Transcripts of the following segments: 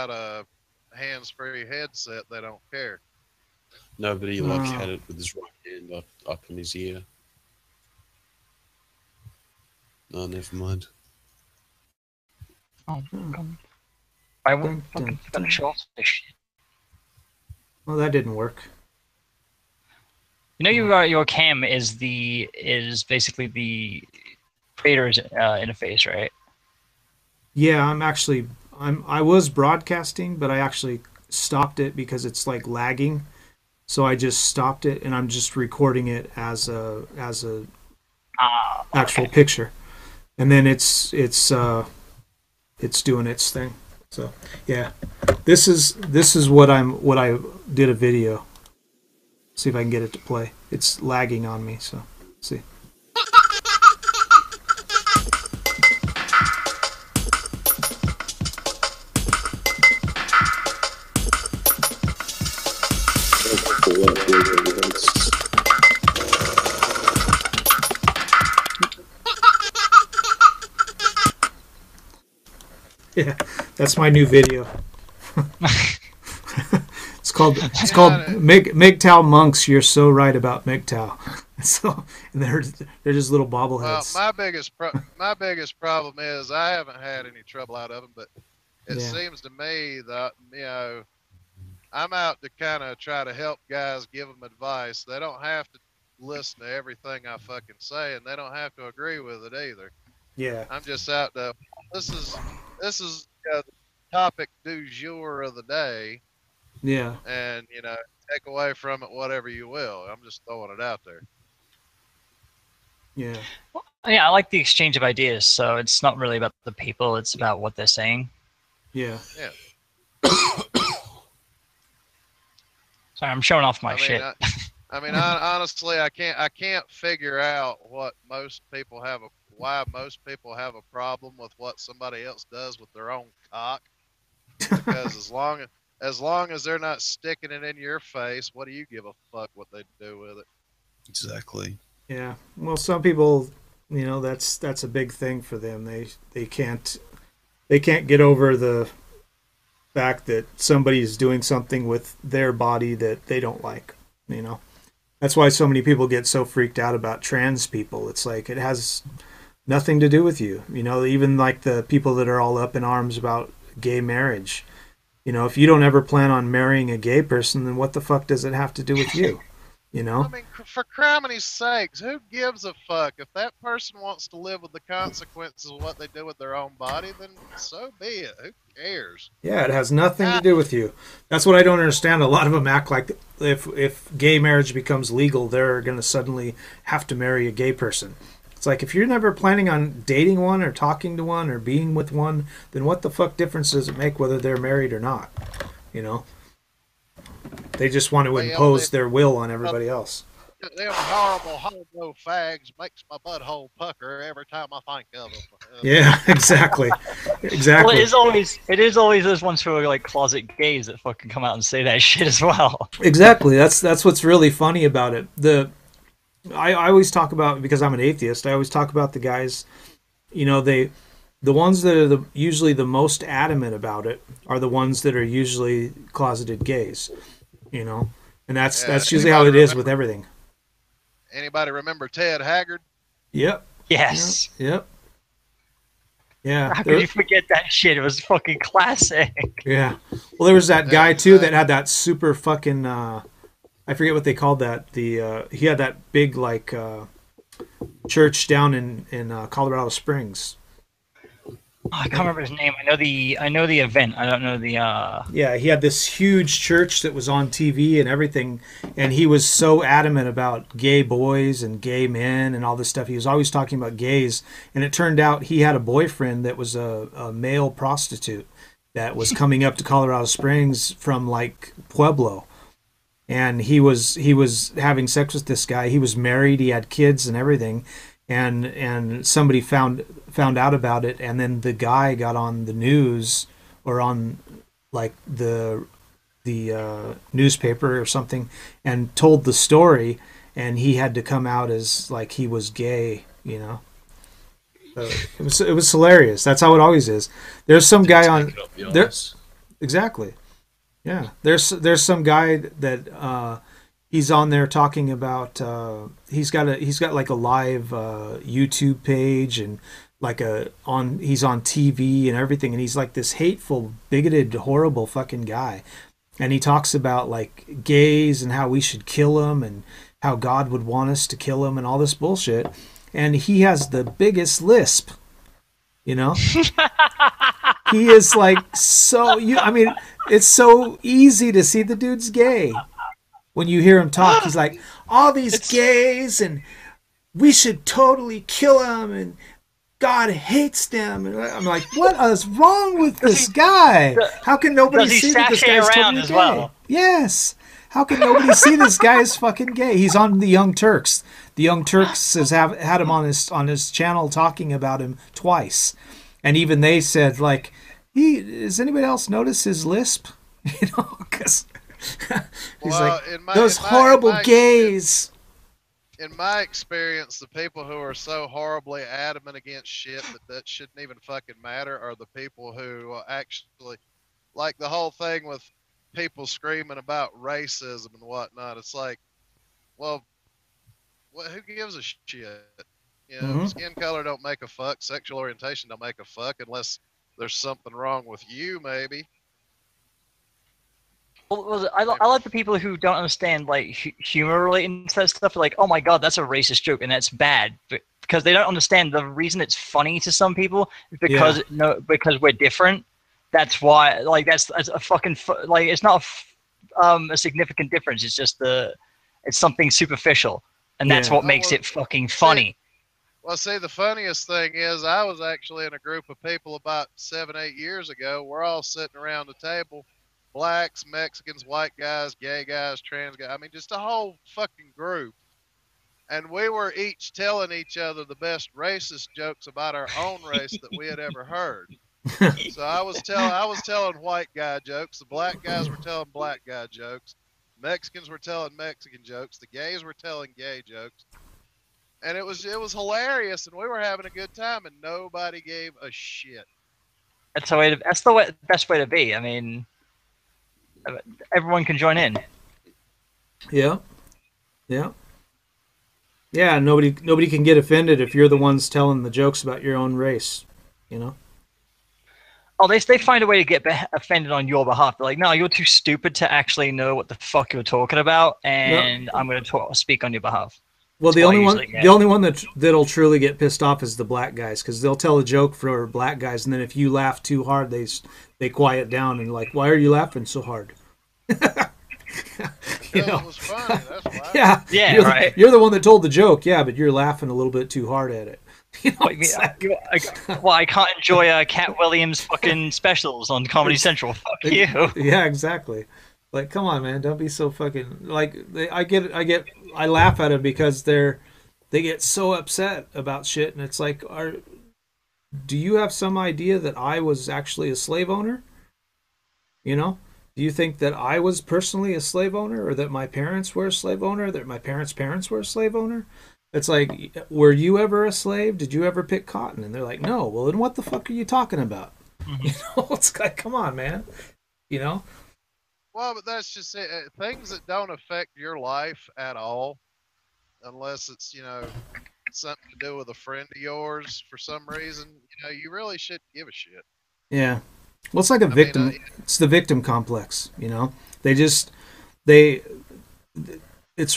a hands-free headset, they don't care. Nobody like had it with his right hand up in his ear. No, never mind. Oh, I won't fucking finish off this shit. Well, that didn't work. You know, your cam is basically the creator's interface, right? Yeah, I was broadcasting, but I actually stopped it because it's like lagging. So I just stopped it, and I'm just recording it as a actual picture, and then it's doing its thing. So yeah, this is what I did a video. See if I can get it to play. It's lagging on me, so let's see. Yeah, that's my new video. It's called MGTOW Monks. You're so right about MGTOW. So and they're just little bobbleheads. Well, my biggest problem is I haven't had any trouble out of them, but it seems to me that I'm out to kind of try to help guys, give them advice. They don't have to listen to everything I fucking say, and they don't have to agree with it either. Yeah, I'm just out to. This is the topic du jour of the day. Yeah, and take away from it whatever you will. I'm just throwing it out there. Yeah. Well, yeah, I like the exchange of ideas. So it's not really about the people; it's about what they're saying. Yeah. Yeah. Sorry, I'm showing off my shit. Honestly, I can't figure out why most people have a problem with what somebody else does with their own cock. Because as long as they're not sticking it in your face, what do you give a fuck what they do with it? Exactly. Yeah. Well, some people, that's a big thing for them. They can't get over the fact that somebody's doing something with their body that they don't like. That's why so many people get so freaked out about trans people. It's like it has nothing to do with you. Even like the people that are all up in arms about gay marriage. If you don't ever plan on marrying a gay person, then what the fuck does it have to do with you? I mean, for criminy sakes, who gives a fuck? If that person wants to live with the consequences of what they do with their own body, then so be it. Who cares? Yeah, it has nothing to do with you. That's what I don't understand. A lot of them act like if gay marriage becomes legal, they're going to suddenly have to marry a gay person. It's like, if you're never planning on dating one or talking to one or being with one, then what the fuck difference does it make whether they're married or not? They just want to impose their will on everybody else. Them horrible homo fags makes my butthole pucker every time I think of them. Yeah, exactly. Well, it is always those ones who are like closet gays that fucking come out and say that shit as well. Exactly. That's what's really funny about it. I always talk about, because I'm an atheist, I always talk about the guys, the ones that are usually the most adamant about it are the ones that are usually closeted gays, and that's usually how it is with everything. Anybody remember Ted Haggard? Yep. Yes. Yep. Yeah. How could you forget that shit? It was fucking classic. Yeah. Well, there was that guy too that had that super fucking I forget what they called that. He had that big like church down in Colorado Springs. Oh, I can't remember his name. I know the event. I don't know the. Yeah, he had this huge church that was on TV and everything, and he was so adamant about gay boys and gay men and all this stuff. He was always talking about gays, and it turned out he had a boyfriend that was a male prostitute that was coming up to Colorado Springs from like Pueblo. And he was having sex with this guy. He was married. He had kids and everything. And somebody found out about it. And then the guy got on the news or on like the newspaper or something and told the story. And he had to come out as like he was gay, So it was hilarious. That's how it always is. There's some guy on there. exactly. Yeah, there's some guy that he's on there talking about he's got like a live YouTube page and like he's on TV and everything, and he's like this hateful, bigoted, horrible fucking guy, and he talks about like gays and how we should kill them and how God would want us to kill them and all this bullshit, and he has the biggest lisp, you know. He is like I mean, it's so easy to see the dude's gay when you hear him talk. He's like, all these gays and we should totally kill them and God hates them. And I'm like, what is wrong with this guy? How can nobody see that this guy's totally gay? Well? Yes. How can nobody see this guy is fucking gay? He's on the Young Turks. The Young Turks has had him on his channel talking about him twice. And even they said, like, does anybody else notice his lisp? You know, because he's like, those horrible gays. In my experience, the people who are so horribly adamant against shit that shouldn't even fucking matter are the people who actually, like the whole thing with people screaming about racism and whatnot. It's like, well, who gives a shit? You know, skin color don't make a fuck. Sexual orientation don't make a fuck unless there's something wrong with you, maybe. Well, I like the people who don't understand like humor relating to that stuff. Like, oh my god, that's a racist joke and that's bad, because they don't understand the reason it's funny to some people is because because we're different. That's why. Like, that's a fucking like it's not a significant difference. It's just it's something superficial, and that's what makes it fucking funny. Well, see, the funniest thing is I was actually in a group of people about 7-8 years ago. We're all sitting around the table, blacks, Mexicans, white guys, gay guys, trans guys. I mean, just a whole fucking group. And we were each telling each other the best racist jokes about our own race that we had ever heard. So I was telling white guy jokes. The black guys were telling black guy jokes. Mexicans were telling Mexican jokes. The gays were telling gay jokes. And it was hilarious, and we were having a good time, and nobody gave a shit. That's the best way to be. I mean, everyone can join in. Yeah. Nobody can get offended if you're the ones telling the jokes about your own race. You know. Oh, they find a way to get offended on your behalf. They're like, no, you're too stupid to actually know what the fuck you're talking about, and I'm going to speak on your behalf. Well, the only one that'll truly get pissed off is the black guys, because they'll tell a joke for black guys, and then if you laugh too hard, they quiet down and like, why are you laughing so hard? You know? It was funny. That's why. Yeah, you're the one that told the joke, but you're laughing a little bit too hard at it. You know, I can't enjoy Cat Williams' fucking specials on Comedy Central. Fuck you. Yeah, exactly. Like, come on, man! Don't be so fucking like. I laugh at them because they get so upset about shit, and it's like, do you have some idea that I was actually a slave owner? You know, do you think that I was personally a slave owner, or that my parents were a slave owner, or that my parents' parents were a slave owner? It's like, were you ever a slave? Did you ever pick cotton? And they're like, no. Well, then what the fuck are you talking about? You know, it's like, come on, man. You know. Well, but that's just it. Things that don't affect your life at all, unless it's, you know, something to do with a friend of yours for some reason, you know, you really shouldn't give a shit. Yeah. Well, it's like a victim. It's the victim complex, you know. It's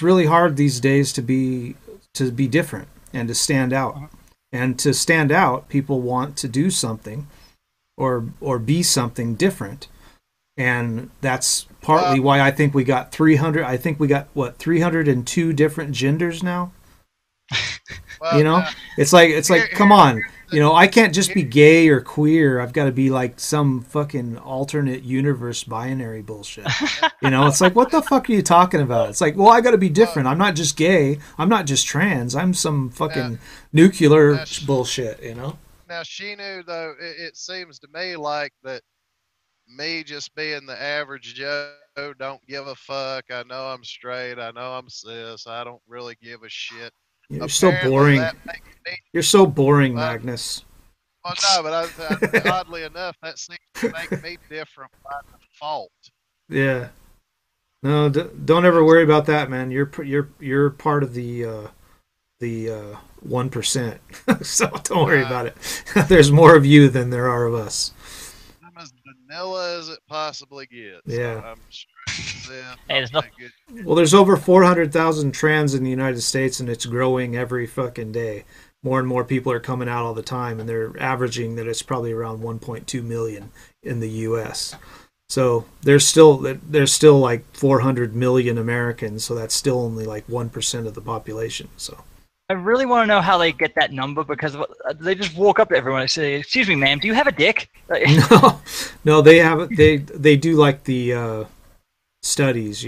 really hard these days to be different and to stand out. And to stand out, people want to do something or be something different. And that's partly why I think we got 300. I think we got 302 different genders now. Well, you know, it's like, come on, you know, I can't just be gay or queer. I've got to be like some fucking alternate universe binary bullshit. You know, it's like, what the fuck are you talking about? It's like, well, I got to be different. I'm not just gay. I'm not just trans. I'm some fucking nuclear bullshit. You know. Now, Shi-Nu, though, it seems to me like that. Me just being the average Joe, don't give a fuck. I know I'm straight. I know I'm cis. I don't really give a shit. You're so boring. You're so boring, Magnus. Well, no, but oddly enough, that seems to make me different by default. Yeah. No, don't ever worry about that, man. You're part of the 1%. So don't worry about it. There's more of you than there are of us. I'm as vanilla as it possibly gets. Yeah. I'm straight. Hey, Well, there's over 400,000 trans in the United States, and it's growing every fucking day. More and more people are coming out all the time, and they're averaging that it's probably around 1.2 million in the U.S. So there's still like 400 million Americans, so that's still only like 1% of the population. So I really want to know how they get that number, because they just walk up to everyone and say, "Excuse me, ma'am, do you have a dick?" No, they do like the studies,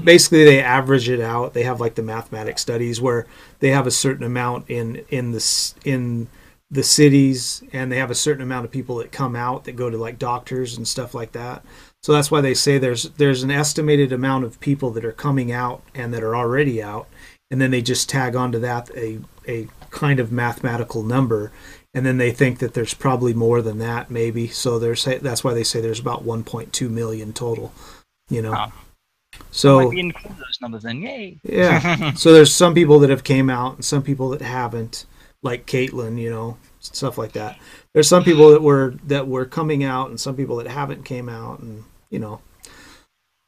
basically they average it out. They have like the mathematics studies where they have a certain amount in the cities, and they have a certain amount of people that come out that go to like doctors and stuff like that. So that's why they say there's an estimated amount of people that are coming out and that are already out, and then they just tag onto that a kind of mathematical number, and then they think that there's probably more than that, maybe. So that's why they say there's about 1.2 million total. So might be included those numbers then. Yay! Yeah. So there's some people that have came out and some people that haven't, like Caitlin, stuff like that. There's some people that were coming out and some people that haven't came out, and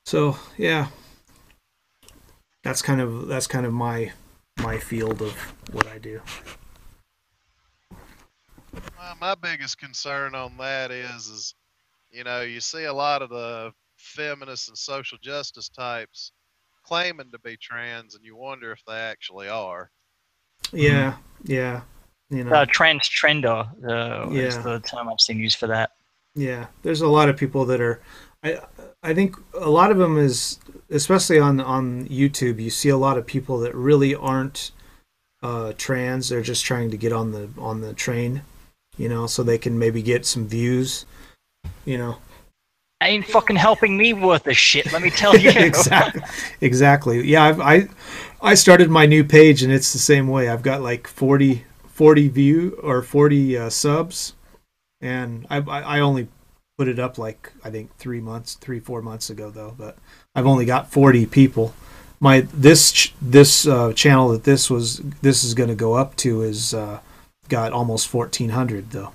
So yeah, that's kind of my field of what I do. My biggest concern on that is you see a lot of the feminists and social justice types claiming to be trans, and you wonder if they actually are. Yeah, yeah. Transgender is the term I've seen used for that. Yeah, there's a lot of people that are. I think a lot of them is, especially on YouTube, you see a lot of people that really aren't trans. They're just trying to get on the train, so they can maybe get some views, Ain't fucking helping me worth a shit, let me tell you. Exactly. Yeah, I started my new page, and it's the same way. I've got like 40 subs, and I only put it up like I think 3-4 months ago though, but I've only got 40 people. This channel that this is going to go up to is got almost 1,400 though.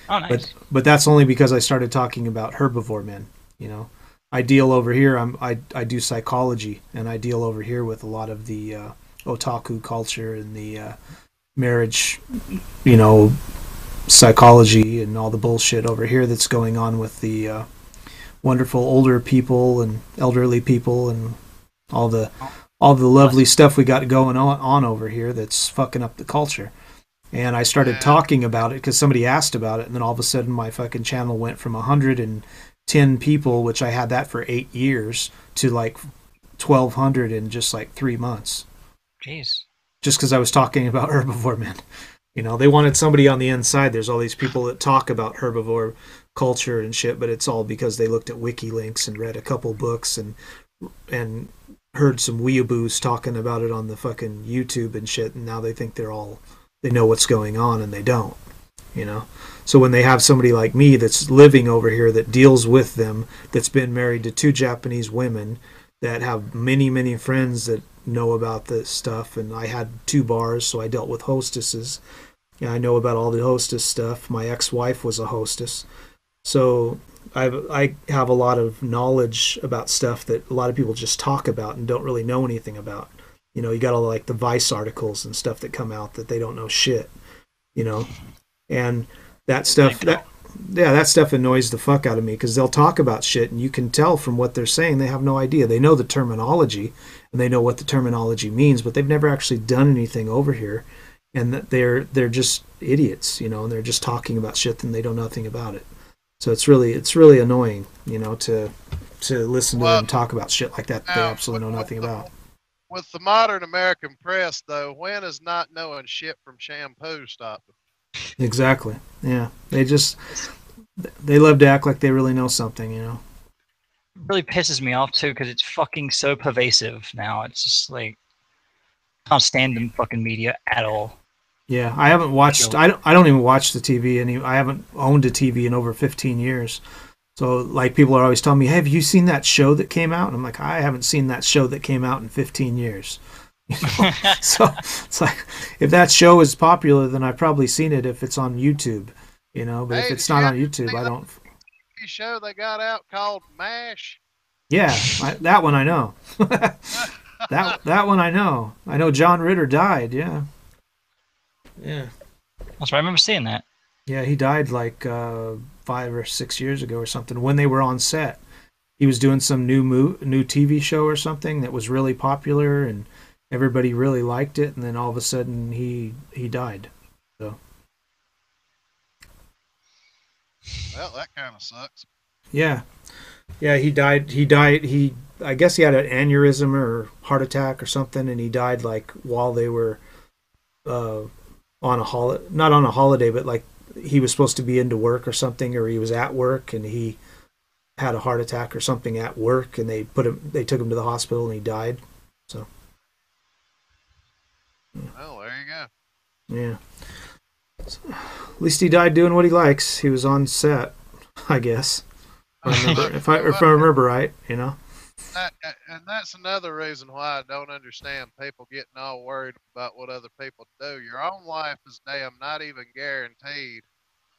Oh, nice. But that's only because I started talking about herbivore men. I deal over here. I do psychology, and I deal over here with a lot of the otaku culture and the marriage, psychology and all the bullshit over here that's going on with the wonderful older people and elderly people and all the lovely stuff we got going on over here that's fucking up the culture. And I started talking about it because somebody asked about it, and then all of a sudden my fucking channel went from 110 people, which I had that for 8 years, to like 1,200 in just like 3 months. Jeez. Just because I was talking about herbivore men. They wanted somebody on the inside. There's all these people that talk about herbivore culture and shit, but it's all because they looked at wiki links and read a couple books and heard some weeaboos talking about it on the fucking YouTube and shit, and now they think they know what's going on, and they don't. So when they have somebody like me that's living over here that deals with them, that's been married to 2 Japanese women, that have many, many friends that know about this stuff, and I had 2 bars, so I dealt with hostesses. I know about all the hostess stuff. My ex-wife was a hostess. So I have a lot of knowledge about stuff that a lot of people just talk about and don't really know anything about. You got all like the Vice articles and stuff that come out that they don't know shit, and that stuff that stuff annoys the fuck out of me, because they'll talk about shit and you can tell from what they're saying they have no idea. They know the terminology and they know what the terminology means, but they've never actually done anything over here, and that they're just idiots, and they're just talking about shit and they know nothing about it. So it's really annoying, to listen to them talk about shit like that they absolutely know nothing about. With the modern American press, though, when is not knowing shit from shampoo stopping? Exactly. Yeah. They love to act like they really know something, It really pisses me off, too, because it's fucking so pervasive now. It's just like, can't stand the fucking media at all. Yeah, I haven't watched. I don't even watch the TV. I haven't owned a TV in over 15 years. So like people are always telling me, hey, have you seen that show that came out? And I'm like, I haven't seen that show that came out in 15 years. You know? So it's like, if that show is popular, then I've probably seen it if it's on YouTube. You know, but Hey, if it's did you not on ever YouTube, see I that don't. show they got out called MASH? Yeah, that one I know. that one I know. I know John Ritter died. Yeah. Yeah. That's right. I remember seeing that. Yeah, he died like 5 or 6 years ago or something when they were on set. He was doing some new TV show or something that was really popular and everybody really liked it, and then all of a sudden he died. So Well, that kind of sucks. yeah, he died. I guess he had an aneurysm or heart attack or something, and he died like while they were on a not on a holiday, but like he was supposed to be into work or something, or he was at work and he had a heart attack or something at work, and they took him to the hospital and he died. So Well, there you go. yeah, so, at least he died doing what he likes. He was on set, I guess. If I remember right, you know. And that's another reason why I don't understand people getting all worried about what other people do. Your own life is damn not even guaranteed.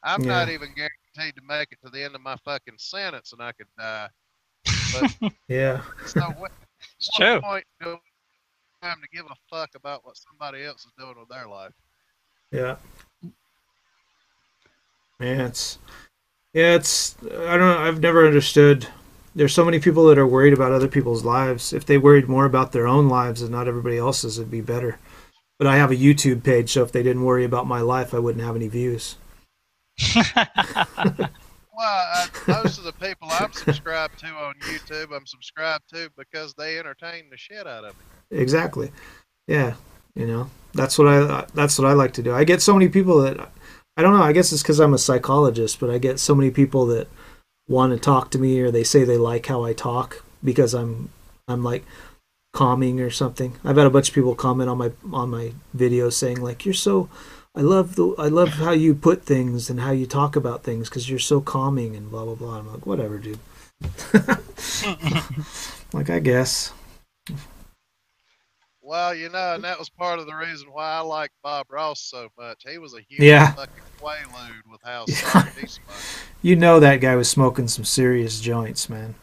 I'm Yeah. not even guaranteed to make it to the end of my fucking sentence and I could die. But Yeah. so what true. point do I have time to give a fuck about what somebody else is doing with their life? Yeah. Man, it's I don't know, I've never understood. There's so many people that are worried about other people's lives. If they worried more about their own lives and not everybody else's, it'd be better. But I have a YouTube page, so if they didn't worry about my life, I wouldn't have any views. Well, most of the people I'm subscribed to on YouTube, I'm subscribed to because they entertain the shit out of me. Exactly. Yeah. You know, that's what I like to do. I get so many people that I don't know. I guess it's because I'm a psychologist, but I get so many people that want to talk to me, or they say they like how I talk because I'm like calming or something. I've had a bunch of people comment on my videos saying like, "You're so I love how you put things and how you talk about things because you're so calming and blah blah blah." I'm like, whatever, dude. Like, I guess. Well, you know, and that was part of the reason why I liked Bob Ross so much. He was a huge fucking quaalude with how smart he smoked. You know that guy was smoking some serious joints, man.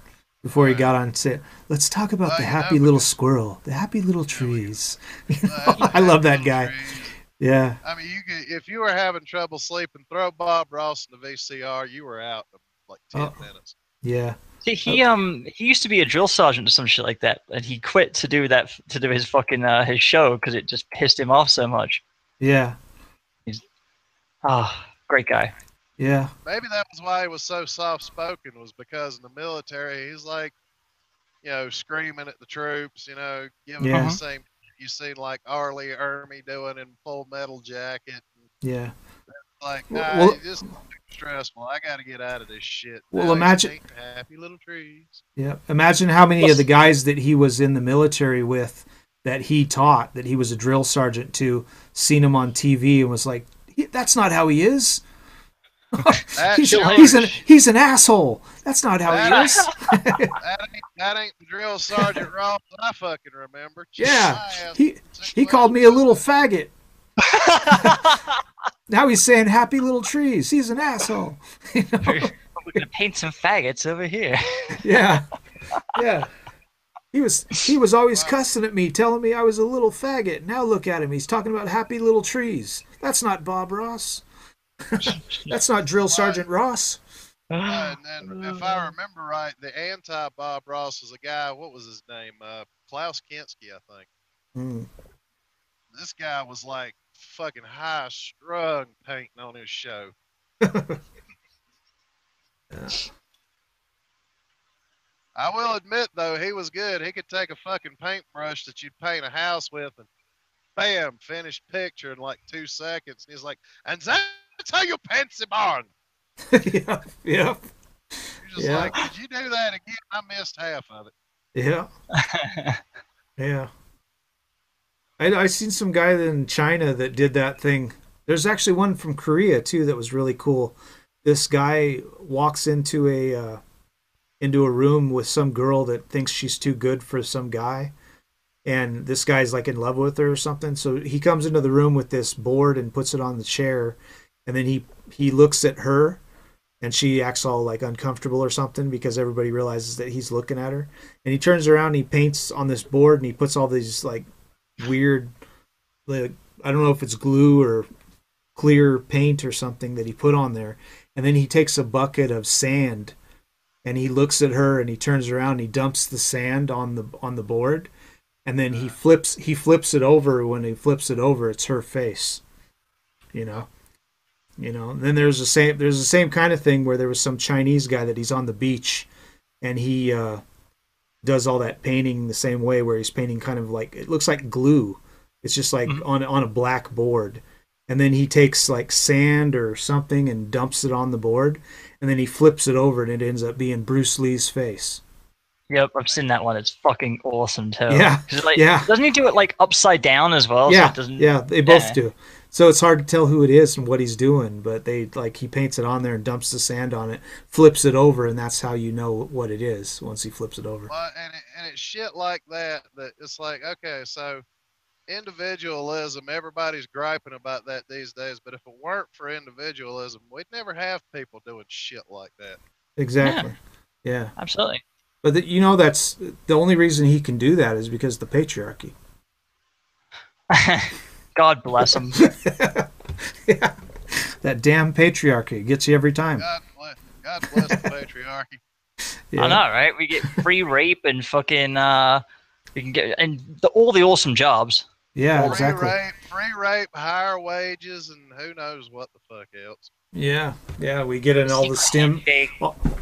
Before he got on set, let's talk about the happy little squirrel, the happy little trees. I love that guy. Trees. Yeah. I mean, if you were having trouble sleeping, throw Bob Ross in the VCR. You were out in like 10 minutes. Yeah. See, he used to be a drill sergeant or some shit like that, and he quit to do his fucking his show because it just pissed him off so much. Yeah. He's great guy. Yeah. Maybe that was why he was so soft spoken, was because in the military he's like, you know, screaming at the troops, you know, giving them the same you seen like Arlie Ermy doing in Full Metal Jacket. Yeah. Like, well, just stressful. I got to get out of this shit. Well, imagine happy little trees. Yeah. Imagine how many of the guys that he was in the military with, that he taught, that he was a drill sergeant to, seen him on TV and was like, that's not how he is. He's an asshole. That's not how he is. that ain't the drill sergeant Ross I fucking remember. Yeah, he called me a little faggot. Now he's saying happy little trees. He's an asshole. You know? We're gonna paint some faggots over here. Yeah. He was always cussing at me, telling me I was a little faggot. Now look at him. He's talking about happy little trees. That's not Bob Ross. That's not Drill Sergeant Ross. And then, if I remember right, the anti-Bob Ross was a guy, what was his name? Klaus Kinski, I think. This guy was like fucking high-strung painting on his show. I will admit, though, he was good. He could take a fucking paintbrush that you'd paint a house with and bam, finished picture in like 2 seconds. And he's like, and that's how you paint the barn. Yeah. You're just like, did you do that again? I missed half of it. Yeah. Yeah. I seen some guy in China that did that thing. There's actually one from Korea too that was really cool. This guy walks into a room with some girl that thinks she's too good for some guy, and this guy's like in love with her or something. So he comes into the room with this board and puts it on the chair, and then he looks at her, and she acts all like uncomfortable or something because everybody realizes that he's looking at her. And he turns around and he paints on this board and he puts all these like weird, like, I don't know if it's glue or clear paint or something that he put on there. And then he takes a bucket of sand and he looks at her and he turns around and he dumps the sand on the board. And then he flips it over. When he flips it over, it's her face. You know. And then there's the same kind of thing where there was some Chinese guy that he's on the beach, and he does all that painting the same way, where he's painting kind of like, it looks like glue. It's just like on a black board, and then he takes like sand or something and dumps it on the board, and then he flips it over, and it ends up being Bruce Lee's face. Yep, I've seen that one. It's fucking awesome too. Yeah, like, yeah. Doesn't he do it like upside down as well? Yeah, so it doesn't, yeah, they both do. So it's hard to tell who it is and what he's doing, but he paints it on there and dumps the sand on it, flips it over, and that's how you know what it is once he flips it over. Well, and it's shit like that it's like, okay, so individualism, everybody's griping about that these days, but if it weren't for individualism, we'd never have people doing shit like that. Exactly. Yeah. Absolutely. But that's the only reason he can do that is because of the patriarchy. God bless him. Yeah. That damn patriarchy gets you every time. God bless the patriarchy. Yeah. I know, right? We get free rape and fucking we can get all the awesome jobs. Yeah, exactly. Free rape, higher wages, and who knows what the fuck else. Yeah, we get in all the STEM.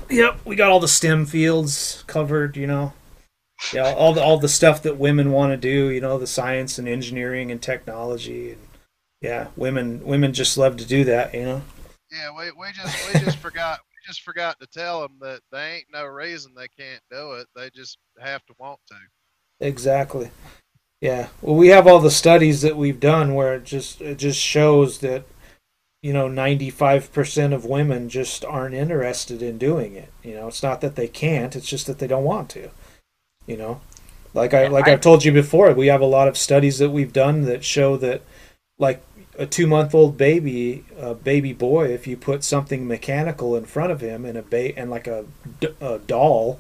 Yep, we got all the STEM fields covered. Yeah, all the stuff that women want to do. The science and engineering and technology, and yeah, women just love to do that. Yeah, we just forgot to tell them that there ain't no reason they can't do it. They just have to want to. Exactly. Yeah. Well, we have all the studies that we've done where it just shows that 95% of women just aren't interested in doing it. It's not that they can't, it's just that they don't want to. I've told you before, we have a lot of studies that we've done that show that, like, a 2-month-old baby, a baby boy, if you put something mechanical in front of him and like a doll,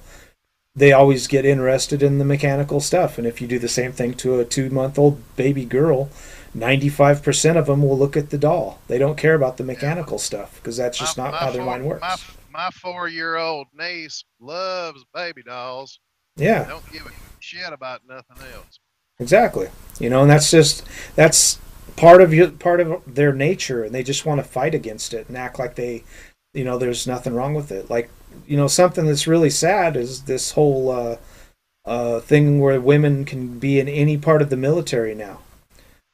they always get interested in the mechanical stuff. And if you do the same thing to a 2-month-old baby girl, 95% of them will look at the doll. They don't care about the mechanical stuff because that's just not how their mind works. My 4-year-old niece loves baby dolls. Yeah. Don't give a shit about nothing else. Exactly. And that's part of their nature, and they just want to fight against it and act like there's nothing wrong with it. Like, something that's really sad is this whole thing where women can be in any part of the military now.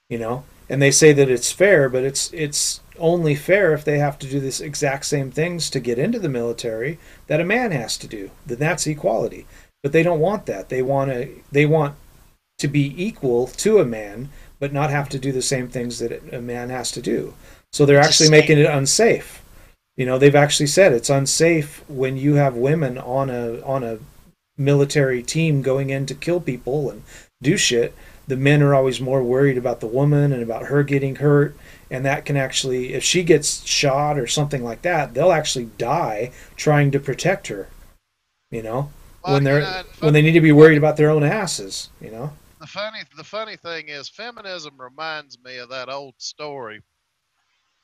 And they say that it's fair, but it's only fair if they have to do this exact same things to get into the military that a man has to do. Then that's equality. But they don't want that. They want to be equal to a man, but not have to do the same things that a man has to do. So they're actually making it unsafe. They've actually said it's unsafe when you have women on a military team going in to kill people and do shit. The men are always more worried about the woman and about her getting hurt, and that can actually, if she gets shot or something like that, they'll actually die trying to protect her. When they need to be worried about their own asses. The funny thing is, feminism reminds me of that old story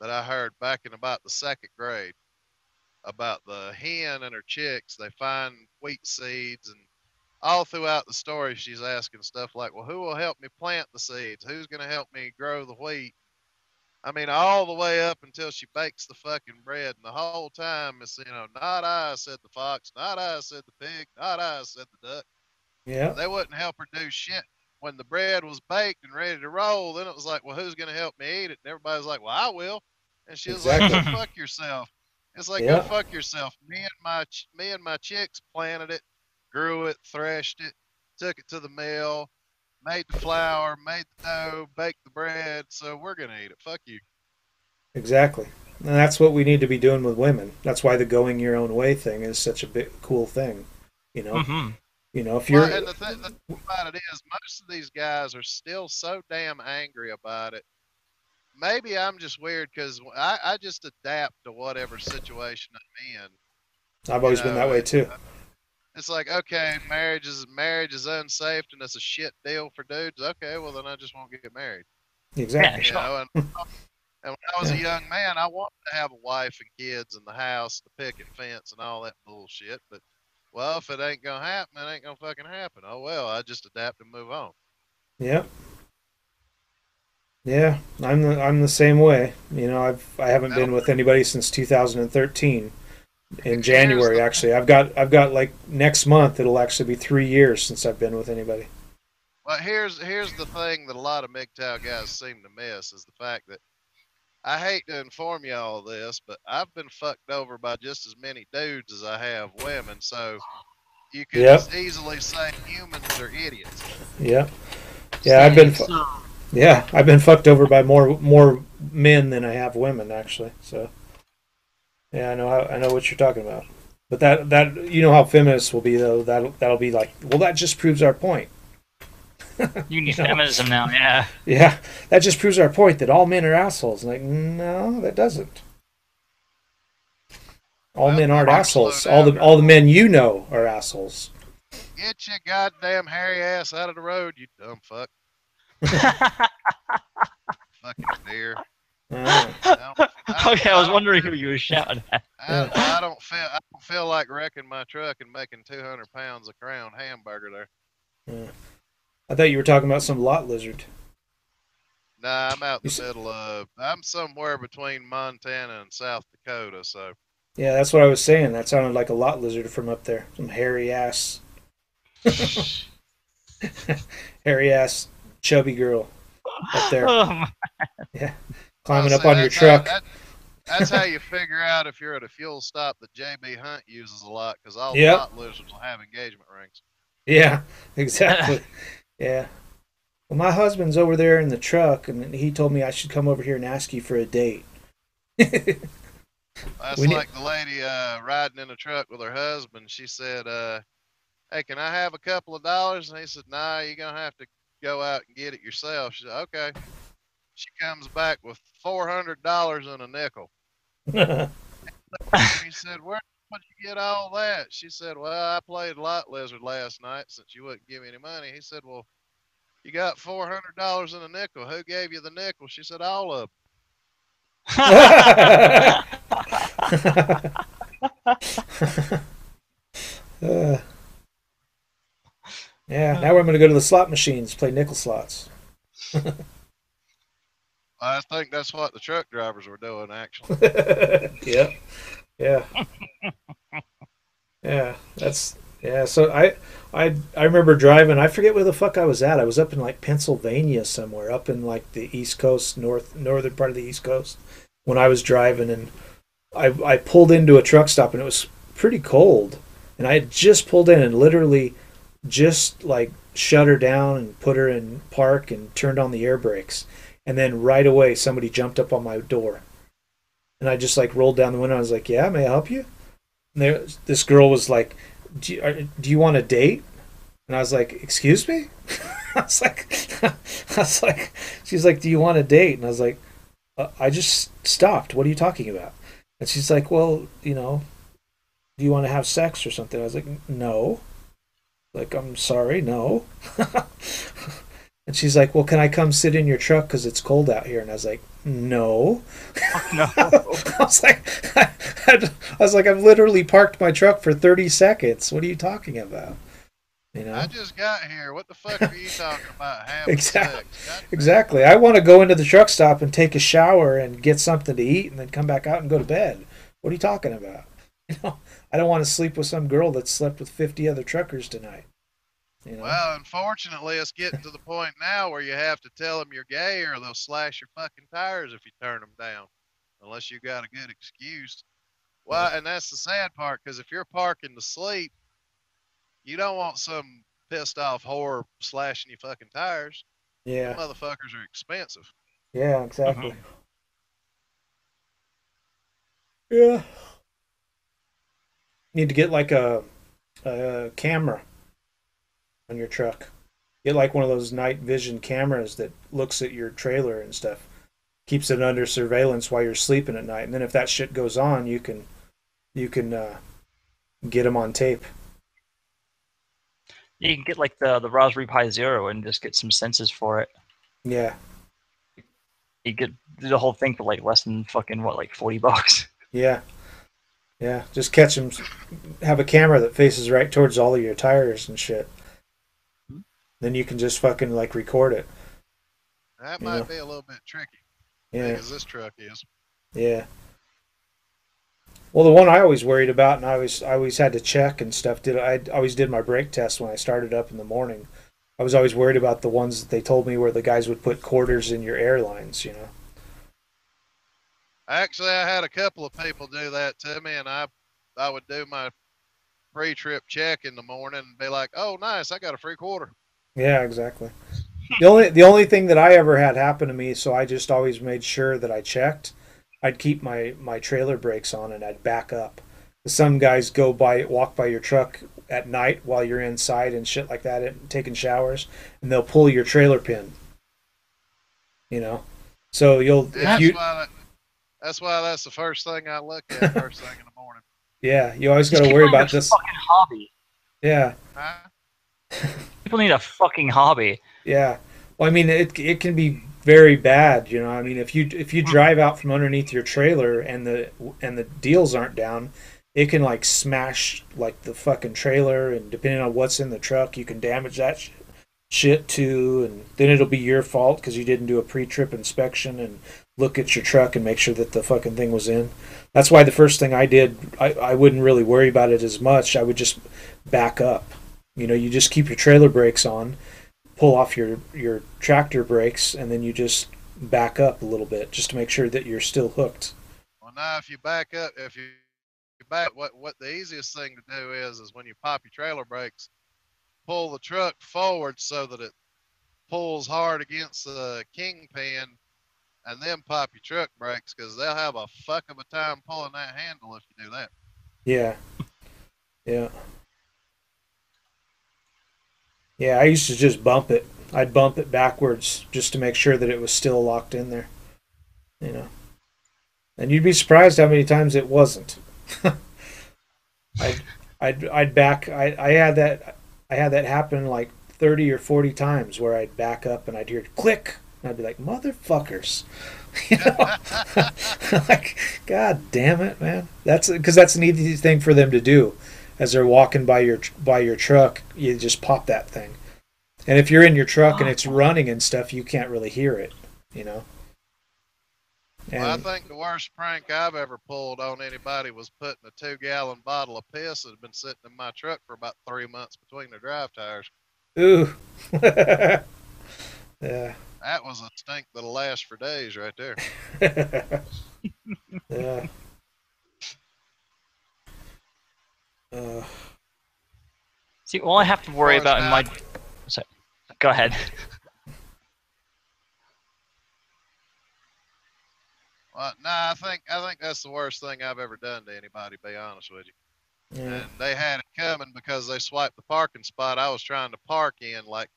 that I heard back in about the 2nd grade about the hen and her chicks. They find wheat seeds, and all throughout the story, she's asking stuff like, well, who will help me plant the seeds? Who's going to help me grow the wheat? I mean, all the way up until she bakes the fucking bread. And the whole time it's, not I, said the fox, not I, said the pig, not I, said the duck. Yeah. They wouldn't help her do shit. When the bread was baked and ready to roll, then it was like, well, who's going to help me eat it? And everybody's like, well, I will. And she was like, go fuck yourself. It's like, go fuck yourself. Me and my chicks planted it, grew it, threshed it, took it to the mill, made the flour, made the dough, baked the bread, so we're gonna eat it. Fuck you. Exactly. And that's what we need to be doing with women. That's why the going your own way thing is such a big cool thing. You know, Mm-hmm. if you're Well, and the thing about it is, most of these guys are still so damn angry about it. Maybe I'm just weird because I just adapt to whatever situation I'm in. I've You always been that know, way too. it's like, okay, marriage is unsafe and it's a shit deal for dudes. Okay, well then I just won't get married. Yeah, Exactly. You sure. know, and when I was a Yeah. young man, I wanted to have a wife and kids in the house, the picket fence, and all that bullshit. But well, if it ain't gonna happen, it ain't gonna fucking happen. Oh well, I just adapt and move on. Yeah. Yeah. I'm the same way. I haven't That'll, been with anybody since 2013. In here's January, the actually, I've got like next month. It'll actually be 3 years since I've been with anybody. well, here's the thing that a lot of MGTOW guys seem to miss is the fact that I hate to inform you all this, but I've been fucked over by just as many dudes as I have women. So you could Yep. as easily say humans are idiots. Yeah. Yeah. I've been. Same. Yeah. I've been fucked over by more men than I have women actually. So yeah, I know what you're talking about. But that how feminists will be though. That'll be like, well, that just proves our point. You need You know? feminism now, yeah. Yeah, that just proves our point that all men are assholes. Like, no, that doesn't. All Well, men aren't better slow assholes. down. All the men you know are assholes. Get your goddamn hairy ass out of the road, you dumb fuck. Fucking deer. Uh, Okay, I was wondering who you were shouting at. I don't feel like wrecking my truck and making 200 pounds of Crown hamburger there. I thought you were talking about some lot lizard. Nah, I'm out You in the s- middle of. I'm somewhere between Montana and South Dakota, so Yeah, that's what I was saying. That sounded like a lot lizard from up there. Some hairy ass, hairy ass, chubby girl up there. Oh, Yeah, I'll climbing up say on your truck. that's how you figure out if you're at a fuel stop that JB Hunt uses a lot, because all the Yep. lot lizards will have engagement rings. Yeah, exactly. Yeah. Well, my husband's over there in the truck, and he told me I should come over here and ask you for a date. That's We need- like the lady riding in the truck with her husband. She said, "Hey, can I have a couple of dollars?" And he said, "Nah, you're gonna have to go out and get it yourself." She said, "Okay." She comes back with $400 and a nickel. He said, "Where would you get all that?" She said, "Well, I played Lot Lizard last night since you wouldn't give me any money." He said, "Well, you got $400 and a nickel. Who gave you the nickel?" She said, "All of Uh, yeah, now we're going to go to the slot machines, play nickel slots. them." I think that's what the truck drivers were doing, actually. Yeah, yeah, yeah. Yeah. So I remember driving. I forget where the fuck I was at. I was up in like Pennsylvania somewhere, up in like the East Coast, northern part of the East Coast, when I was driving, and I pulled into a truck stop, and it was pretty cold, and I had just pulled in and literally just like shut her down and put her in park and turned on the air brakes, and then right away somebody jumped up on my door, and I just like rolled down the window. I was like, "Yeah, may I help you?" And this girl was like, do you want a date?" And I was like, "Excuse me?" I was like, she's like, "Do you want a date?" And I was like, "I just stopped. What are you talking about?" And she's like, "Well, do you want to have sex or something?" I was like, "No." Like, "I'm sorry, no." And she's like, "Well, can I come sit in your truck because it's cold out here?" And I was like, "No." no. I was like, I've literally parked my truck for 30 seconds. What are you talking about? I just got here. What the fuck are you talking about having Exactly. sex? God damn. Exactly. I want to go into the truck stop and take a shower and get something to eat and then come back out and go to bed. What are you talking about? I don't want to sleep with some girl that slept with 50 other truckers tonight. Well, unfortunately, it's getting to the point now where you have to tell them you're gay or they'll slash your fucking tires if you turn them down, unless you got a good excuse. Well, and that's the sad part, because if you're parking to sleep, you don't want some pissed off whore slashing your fucking tires. Yeah. Them motherfuckers are expensive. Yeah, exactly. Yeah. Need to get like a camera on your truck. Get like one of those night vision cameras that looks at your trailer and stuff. Keeps it under surveillance while you're sleeping at night. And then if that shit goes on, you can get them on tape. You can get like the Raspberry Pi Zero and just get some sensors for it. Yeah. You could do the whole thing for like less than fucking what, like $40. Yeah. Yeah. Just catch them. Have a camera that faces right towards all of your tires and shit. Then you can just fucking like record it. That might be a little bit tricky. Yeah. Because this truck is. Yeah. Well, the one I always worried about, and I always had to check and stuff. I always did my brake test when I started up in the morning. I was always worried about the ones that they told me where the guys would put quarters in your airlines. You know. Actually, I had a couple of people do that to me, and I would do my pre-trip check in the morning and be like, "Oh, nice, I got a free quarter." Yeah, exactly. The only thing that I ever had happen to me, so I just always made sure that I checked. I'd keep my trailer brakes on and I'd back up. Some guys walk by your truck at night while you're inside and shit like that, and taking showers, and they'll pull your trailer pin. You know, so That's why that's the first thing I look at first thing in the morning. Yeah, you always got to worry about this. Fucking hobby. Yeah. Huh? People need a fucking hobby. Yeah. Well, I mean, it can be very bad, you know. I mean, if you drive out from underneath your trailer and the deals aren't down, it can like smash like the fucking trailer, and depending on what's in the truck, you can damage that shit too, and then it'll be your fault because you didn't do a pre-trip inspection and look at your truck and make sure that the fucking thing was in. That's why the first thing I did, I wouldn't really worry about it as much. I would just back up. You know, you just keep your trailer brakes on, pull off your tractor brakes, and then you just back up a little bit just to make sure that you're still hooked. Well, now if you back up, what the easiest thing to do is when you pop your trailer brakes, pull the truck forward so that it pulls hard against the kingpin, and then pop your truck brakes, because they'll have a fuck of a time pulling that handle if you do that. Yeah. Yeah. Yeah, I used to just bump it. I'd bump it backwards just to make sure that it was still locked in there. You know. And you'd be surprised how many times it wasn't. I'd back. I had that happen like 30 or 40 times where I'd back up and I'd hear click, and I'd be like, motherfuckers. You know? Like, God damn it, man. That's because that's an easy thing for them to do. As they're walking by your truck, you just pop that thing. And if you're in your truck and it's running and stuff, you can't really hear it, you know. And Well, I think the worst prank I've ever pulled on anybody was putting a 2-gallon bottle of piss that had been sitting in my truck for about 3 months between the drive tires. ooh. Yeah. That was a stink that'll last for days right there. Yeah. See, all I have to worry about in my... Sorry. Go ahead. Well, nah, I think that's the worst thing I've ever done to anybody, to be honest with you. Yeah. And they had it coming because they swiped the parking spot I was trying to park in, like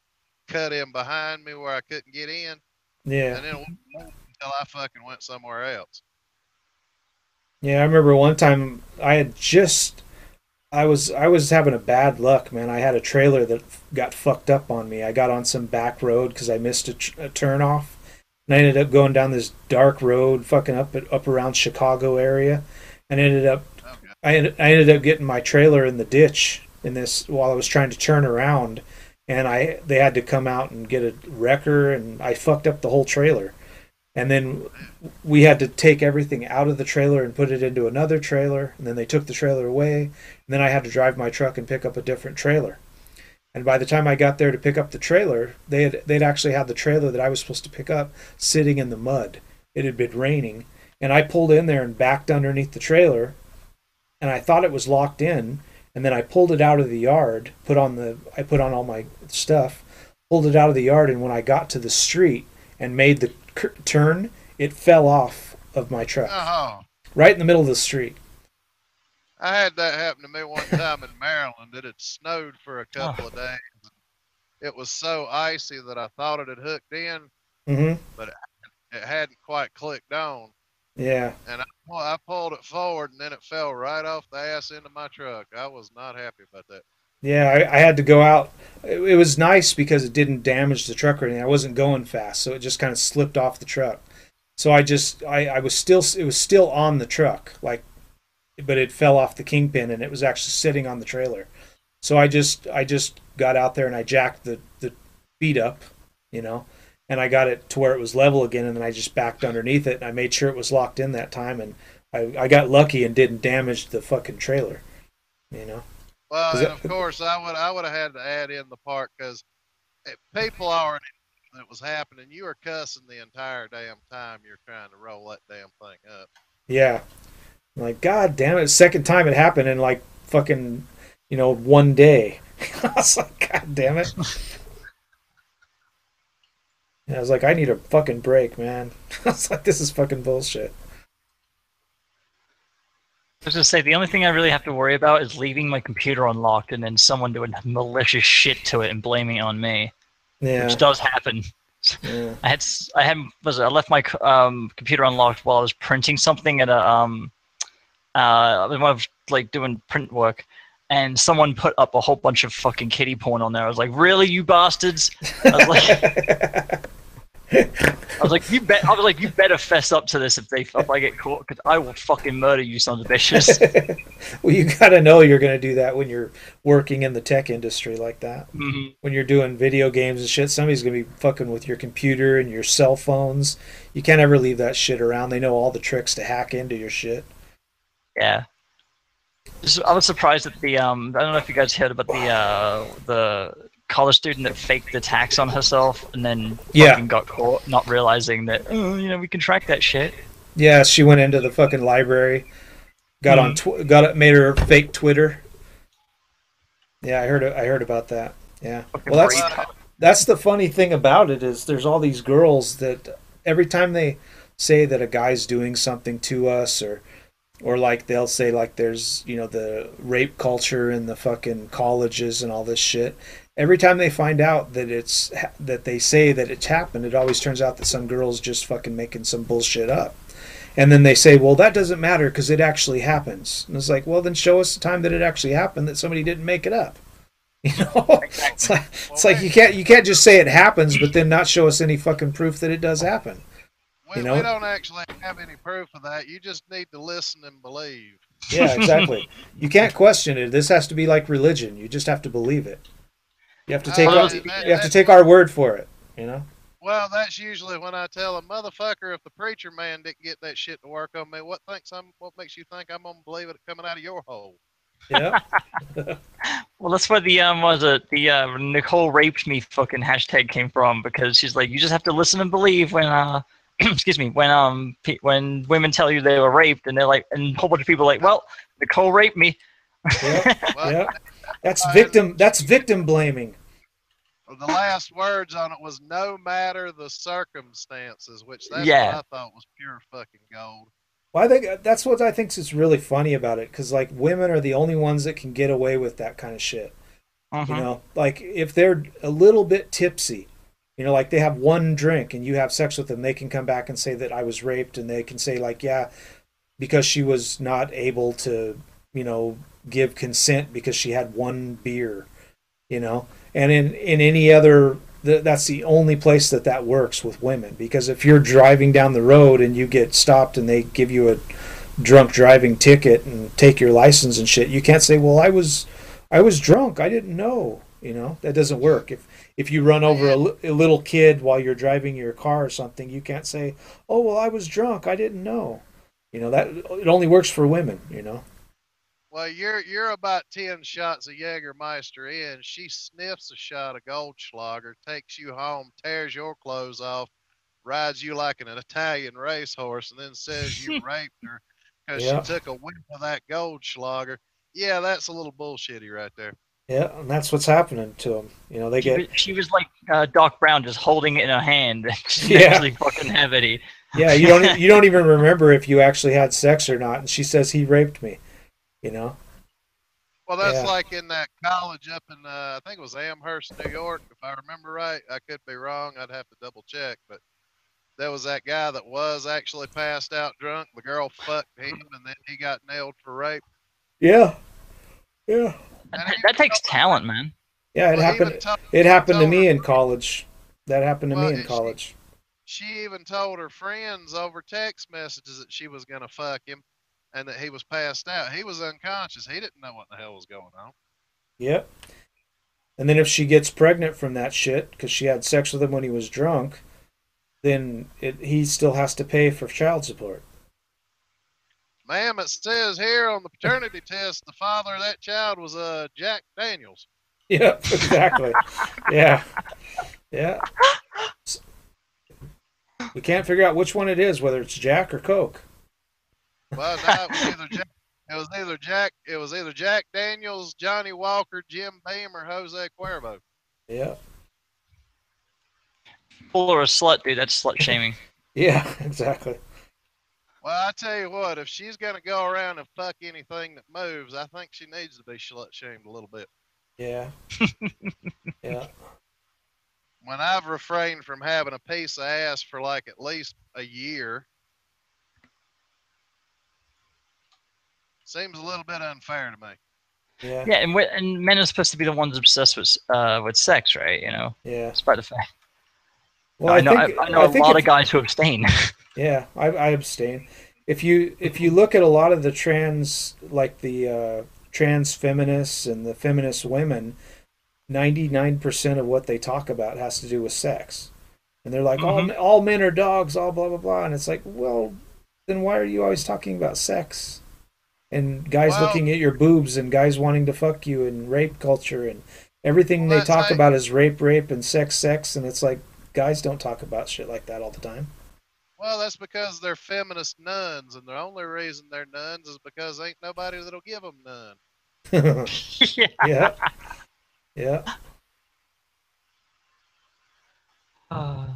cut in behind me where I couldn't get in. Yeah. And then it wouldn't move until I fucking went somewhere else. Yeah, I remember one time I was having a bad luck, man. I had a trailer that got fucked up on me. I got on some back road because I missed a turn off, and I ended up going down this dark road, fucking up around Chicago area, and I ended up getting my trailer in the ditch in this while I was trying to turn around, and they had to come out and get a wrecker, and I fucked up the whole trailer. And then we had to take everything out of the trailer and put it into another trailer. And then they took the trailer away. And then I had to drive my truck and pick up a different trailer. And by the time I got there to pick up the trailer, they'd actually had the trailer that I was supposed to pick up sitting in the mud. It had been raining. And I pulled in there and backed underneath the trailer. And I thought it was locked in. and then I pulled it out of the yard, I put on all my stuff, pulled it out of the yard, and when I got to the street and made the turn, it fell off of my truck. Oh, Right in the middle of the street. I had that happen to me one time in Maryland. It had snowed for a couple of days. It was so icy that I thought it had hooked in, Mm-hmm. but it hadn't quite clicked on. Yeah. And I pulled it forward, and then it fell right off the ass into my truck. I was not happy about that. Yeah, I had to go out. It was nice because it didn't damage the truck or anything. I wasn't going fast, so it just kind of slipped off the truck. So I was still, it was still on the truck, like, but it fell off the kingpin and it was actually sitting on the trailer. So I just got out there and I jacked the feet up, you know, and I got it to where it was level again, and then I just backed underneath it and I made sure it was locked in that time, and I got lucky and didn't damage the fucking trailer, you know. Well, and of course, I would have had to add in the part because people already knew that was happening. You were cussing the entire damn time you're trying to roll that damn thing up. Yeah. I'm like, God damn it. Second time it happened in like fucking, you know, one day. I was like, God damn it. And I was like, I need a fucking break, man. I was like, this is fucking bullshit. I was gonna say the only thing I really have to worry about is leaving my computer unlocked and then someone doing malicious shit to it and blaming it on me, Yeah. which does happen. Yeah. I left my computer unlocked while I was printing something at when I was like doing print work, and someone put up a whole bunch of fucking kiddie porn on there. I was like, really, you bastards? I was like, you better fess up to this if I get caught, because I will fucking murder you sons of bitches. Well, you gotta know you're gonna do that when you're working in the tech industry like that. Mm-hmm. When you're doing video games and shit, somebody's gonna be fucking with your computer and your cell phones. You can't ever leave that shit around. They know all the tricks to hack into your shit. Yeah. I was surprised at the I don't know if you guys heard about the college student that faked attacks on herself and then fucking got caught, not realizing that we can track that shit. Yeah, she went into the fucking library, made her fake Twitter. Yeah, I heard about that. Yeah. Well, that's the funny thing about it is there's all these girls that every time they say that a guy's doing something to us, or like they'll say like there's, you know, the rape culture in the fucking colleges and all this shit. Every time they find out that they say that it's happened, it always turns out that some girl's just fucking making some bullshit up. And then they say, well, that doesn't matter because it actually happens. And it's like, well, then show us the time that it actually happened, that somebody didn't make it up. You know, exactly. It's like you can't just say it happens, but then not show us any fucking proof that it does happen. We don't actually have any proof of that. You just need to listen and believe. Yeah, exactly. You can't question it. This has to be like religion. You just have to believe it. You have to take our word for it, you know? Well, that's usually when I tell a motherfucker, if the preacher man didn't get that shit to work on me, what makes you think I'm gonna believe it coming out of your hole? Yeah. Well, that's where the Nicole raped me fucking hashtag came from, because she's like, you just have to listen and believe when excuse me, when women tell you they were raped, and they're like, and a whole bunch of people are like, well, Nicole raped me. Yep. Yep. That's victim blaming. The last words on it was no matter the circumstances, which that's what I thought was pure fucking gold. Well, I think that's what I think is really funny about it, because like women are the only ones that can get away with that kind of shit. You know, like if they're a little bit tipsy, you know, like they have one drink and you have sex with them, they can come back and say that I was raped, and they can say like, yeah, because she was not able to, you know, give consent because she had one beer, you know. And in any other, that's the only place that works with women, because if you're driving down the road and you get stopped and they give you a drunk driving ticket and take your license and shit, you can't say, well, I was drunk, I didn't know. You know, that doesn't work. If you run over a little kid while you're driving your car or something, you can't say, oh, well, I was drunk, I didn't know. You know, that it only works for women, you know. Well, you're about 10 shots of Jägermeister in. She sniffs a shot of Goldschlager, takes you home, tears your clothes off, rides you like an Italian racehorse, and then says you raped her because she took a whiff of that Goldschlager. yeah, that's a little bullshitty right there. Yeah, and that's what's happening to them. You know, they get. She was like Doc Brown, just holding it in her hand. She didn't Yeah. actually fucking have any. Yeah, you don't even remember if you actually had sex or not, and she says he raped me. You know. Well, that's Yeah. like in that college up in, I think it was Amherst, New York, if I remember right. I could be wrong. I'd have to double check. But there was that guy that was actually passed out drunk. The girl fucked him, and then he got nailed for rape. Yeah. Yeah. That takes talent, man. Yeah, it Well, happened. even told- It happened to told me her- in college. That happened to Well, me in it- college. She even told her friends over text messages that she was going to fuck him and that he was passed out. He was unconscious. He didn't know what the hell was going on. Yep. And then if she gets pregnant from that shit because she had sex with him when he was drunk, then he still has to pay for child support. Ma'am, it says here on the paternity test the father of that child was Jack Daniels. Yep, exactly. Yeah. Yeah. We can't figure out which one it is, whether it's Jack or Coke. Well, no, it was either Jack. It was either Jack Daniels, Johnny Walker, Jim Beam, or Jose Cuervo. Yeah. Fool or a slut, dude. That's slut shaming. Yeah, exactly. Well, I tell you what, if she's gonna go around and fuck anything that moves, I think she needs to be slut shamed a little bit. Yeah. Yeah. When I've refrained from having a piece of ass for like at least a year, seems a little bit unfair to me. Yeah. Yeah, and men are supposed to be the ones obsessed with sex, right? You know, Yeah. despite the fact. Well, I know a think lot if- of guys who abstain. Yeah, I abstain. If you look at a lot of the trans feminists and the feminist women, 99% of what they talk about has to do with sex, and they're like, all men are dogs, all blah blah blah, and it's like, well, then why are you always talking about sex and guys looking at your boobs and guys wanting to fuck you and rape culture and everything they talk about is rape, and sex, and it's like guys don't talk about shit like that all the time. Well, that's because they're feminist nuns, and the only reason they're nuns is because ain't nobody that'll give them none. Yeah. Yeah. I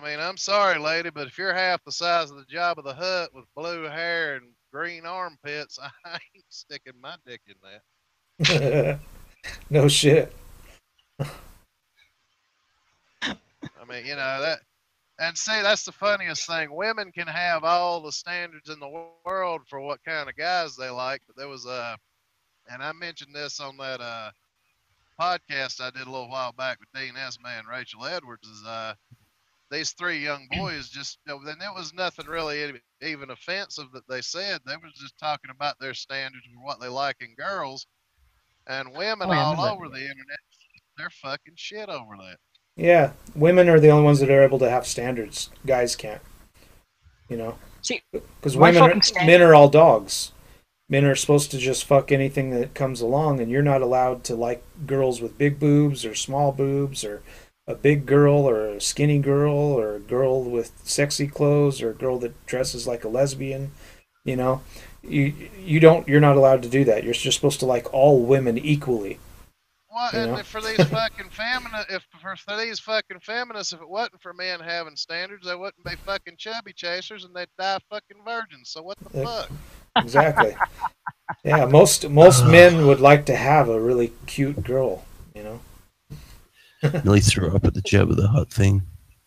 mean, I'm sorry, lady, but if you're half the size of the Jabba the Hutt with blue hair and green armpits, I ain't sticking my dick in that. No shit. I mean, you know that. And see, that's the funniest thing. Women can have all the standards in the world for what kind of guys they like, but there was and I mentioned this on that podcast I did a little while back with Dean Esme and Rachel Edwards. Is these three young boys just, then it was nothing really even offensive that they said. They was just talking about their standards and what they like in girls, and women all over the internet, they're fucking shit over that. Yeah, women are the only ones that are able to have standards. Guys can't. You know, See, because my men are all dogs. Men are supposed to just fuck anything that comes along, and you're not allowed to like girls with big boobs or small boobs or a big girl or a skinny girl or a girl with sexy clothes or a girl that dresses like a lesbian. You know, you're not allowed to do that. You're just supposed to like all women equally. Well, and for these fucking feminists, if it wasn't for men having standards, they wouldn't be fucking chubby chasers, and they'd die fucking virgins. So what the fuck? Exactly. Yeah, most men would like to have a really cute girl, you know. Nearly threw up at the Jabba the Hutt thing.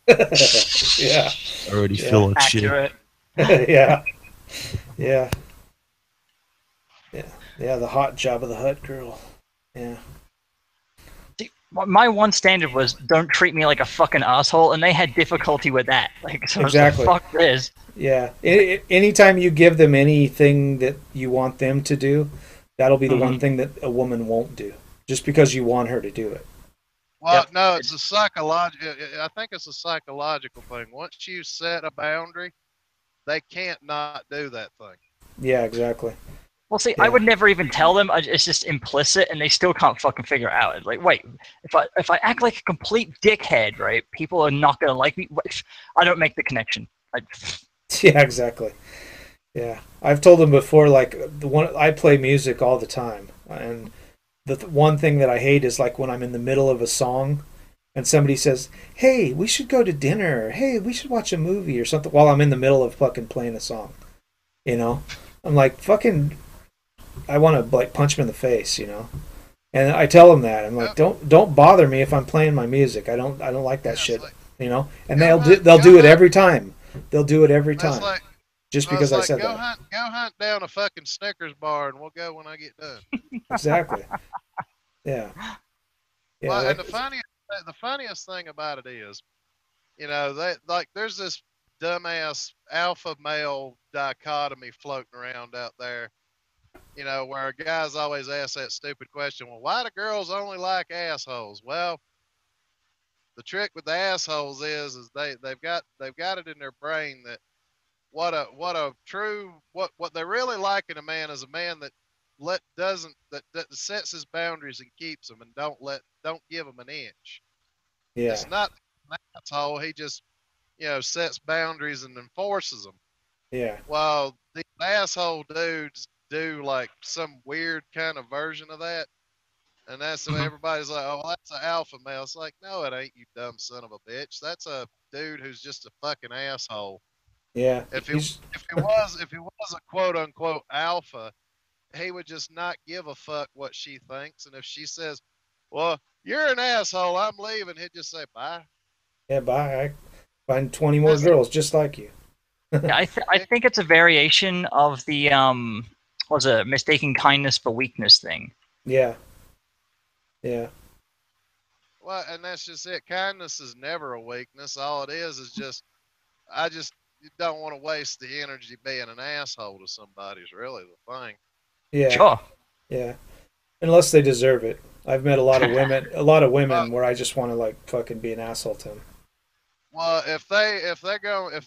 Yeah. I already feel like accurate. shit. Yeah. Yeah. Yeah. Yeah, the hot Jabba the Hutt girl. Yeah. My one standard was don't treat me like a fucking asshole, and they had difficulty with that. Like, so Exactly. Like, fuck this. Yeah. Anytime you give them anything that you want them to do, that'll be the one thing that a woman won't do, just because you want her to do it. Well, no, it's a psychological. I think it's a psychological thing. Once you set a boundary, they can't not do that thing. Yeah, exactly. Well, see, Yeah. I would never even tell them. It's just implicit, and they still can't fucking figure it out. It's like, wait, if I act like a complete dickhead, right? People are not gonna like me. I don't make the connection. Yeah, exactly. Yeah, I've told them before. Like the one, I play music all the time, and the one thing that I hate is like when I'm in the middle of a song, and somebody says, "Hey, we should go to dinner," or "Hey, we should watch a movie," or something, while I'm in the middle of fucking playing a song. You know, I'm like fucking. I want to like punch them in the face. You know, and I tell them that I'm like, Go, don't bother me if I'm playing my music. I don't like that yeah, it's shit. like You know, and they'll go do it hunt. every time. They'll do it every That's time like just well, it's because I like said that. go hunt down a fucking Snickers bar, and we'll go when I get done. Exactly. Yeah. Yeah. Well, and Like. the funniest thing about it is, they like there's this dumbass alpha male dichotomy floating around out there. Where guys always ask that stupid question, well, why do girls only like assholes? Well, the trick with the assholes is they've got it in their brain that what they really like in a man is a man that that sets his boundaries and keeps them and don't give them an inch. Yeah. It's not an asshole. He just sets boundaries and enforces them. Yeah. While these asshole dudes do like some weird kind of version of that. And that's when Mhm. everybody's like, oh, well, that's an alpha male. It's like, no, it ain't, you dumb son of a bitch. That's a dude who's just a fucking asshole. Yeah. If he He's. if he was a quote unquote alpha, he would just not give a fuck what she thinks. And if she says, well, you're an asshole, I'm leaving, he'd just say bye. Yeah. Bye. I find 20 more That's girls just like you. Yeah, I it. think it's a variation of the was it mistaking kindness for weakness thing. Yeah. Yeah. Well, and that's just it. Kindness is never a weakness. All it is just I just don't want to waste the energy being an asshole to somebody. Is really the thing. Yeah. Sure. Yeah. Unless they deserve it. I've met a lot of Well, women where I just want to like fucking be an asshole to them. well, if they're going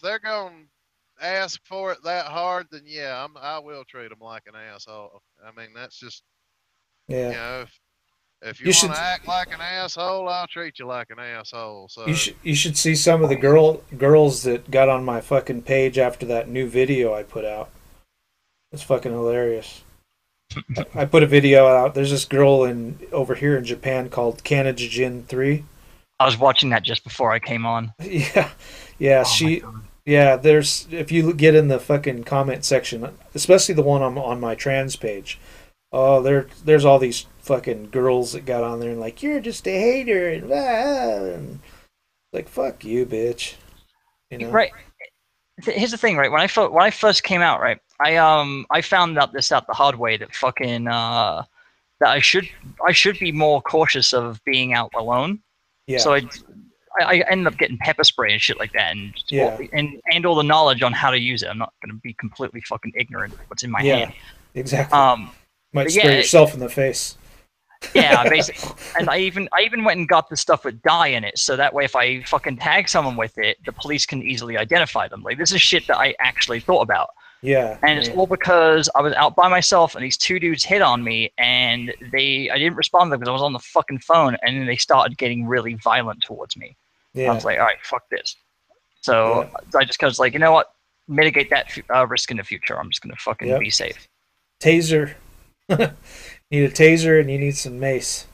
to ask for it that hard, then yeah, I will treat them like an asshole. I mean, that's just Yeah. if you You want to should act like an asshole, I'll treat you like an asshole. So you should see some of the girls that got on my fucking page after that new video I put out. It's fucking hilarious. I put a video out. There's this girl in over here in Japan called Kanajin 3. I was watching that just before I came on. Yeah. Yeah, Oh my she god. yeah, there's if you get in the fucking comment section, especially the one on my trans page. Oh, there's all these fucking girls that got on there and like you're just a hater and, and like fuck you, bitch. You know? Right. Here's the thing, right? When I first came out, right, I found out the hard way that fucking that I should be more cautious of being out alone. Yeah. So I ended up getting pepper spray and shit like that, and Yeah. all the knowledge on how to use it. I'm not going to be completely fucking ignorant of what's in my Yeah. hand. Exactly. Might But spray yeah, yourself in the face. yeah, basically. And I even went and got the stuff with dye in it, so that way if I fucking tag someone with it, the police can easily identify them. Like this is shit that I actually thought about. Yeah. And it's Yeah. all because I was out by myself and these two dudes hit on me and I didn't respond to them because I was on the fucking phone, and then they started getting really violent towards me. I Yeah. was like, all right, fuck this. So Yeah. I just was like, you know what? Mitigate that risk in the future. I'm just going to fucking Yep. be safe. Taser. Need a taser and you need some mace.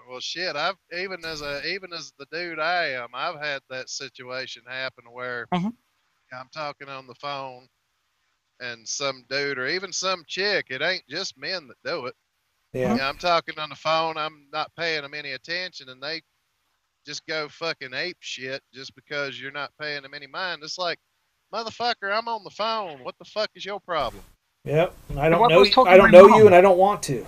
well, shit. Even as the dude I am, I've had that situation happen where Mhm. I'm talking on the phone and some dude or even some chick. It ain't just men that do it. Yeah. I'm talking on the phone. I'm not paying them any attention, and they just go fucking ape shit just because you're not paying them any mind. It's like, motherfucker, I'm on the phone. What the fuck is your problem? Yep. And I was talking I to don't my know mom. you and I don't want to.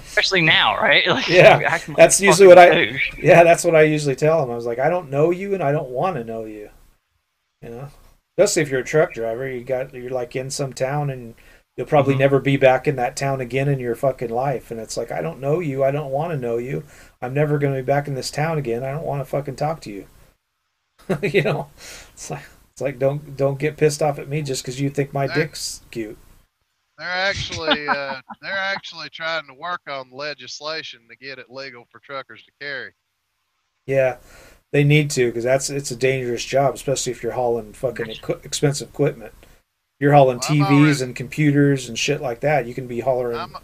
Especially now, right? Like, Yeah, acting like that's a usually fucking what douche. Yeah, that's what I usually tell them. I was like, I don't know you and I don't want to know you. You know, especially if you're a truck driver, you're like in some town and you'll probably Mhm. never be back in that town again in your fucking life. And it's like, I don't know you. I don't want to know you. I'm never going to be back in this town again. I don't want to fucking talk to you. You know, it's like don't get pissed off at me just because you think my They're dick's cute. they're actually trying to work on legislation to get it legal for truckers to carry. Yeah, they need to because it's a dangerous job, especially if you're hauling fucking expensive equipment. You're hauling Well, I'm TVs already- and computers and shit like that. You can be hollering, I'm,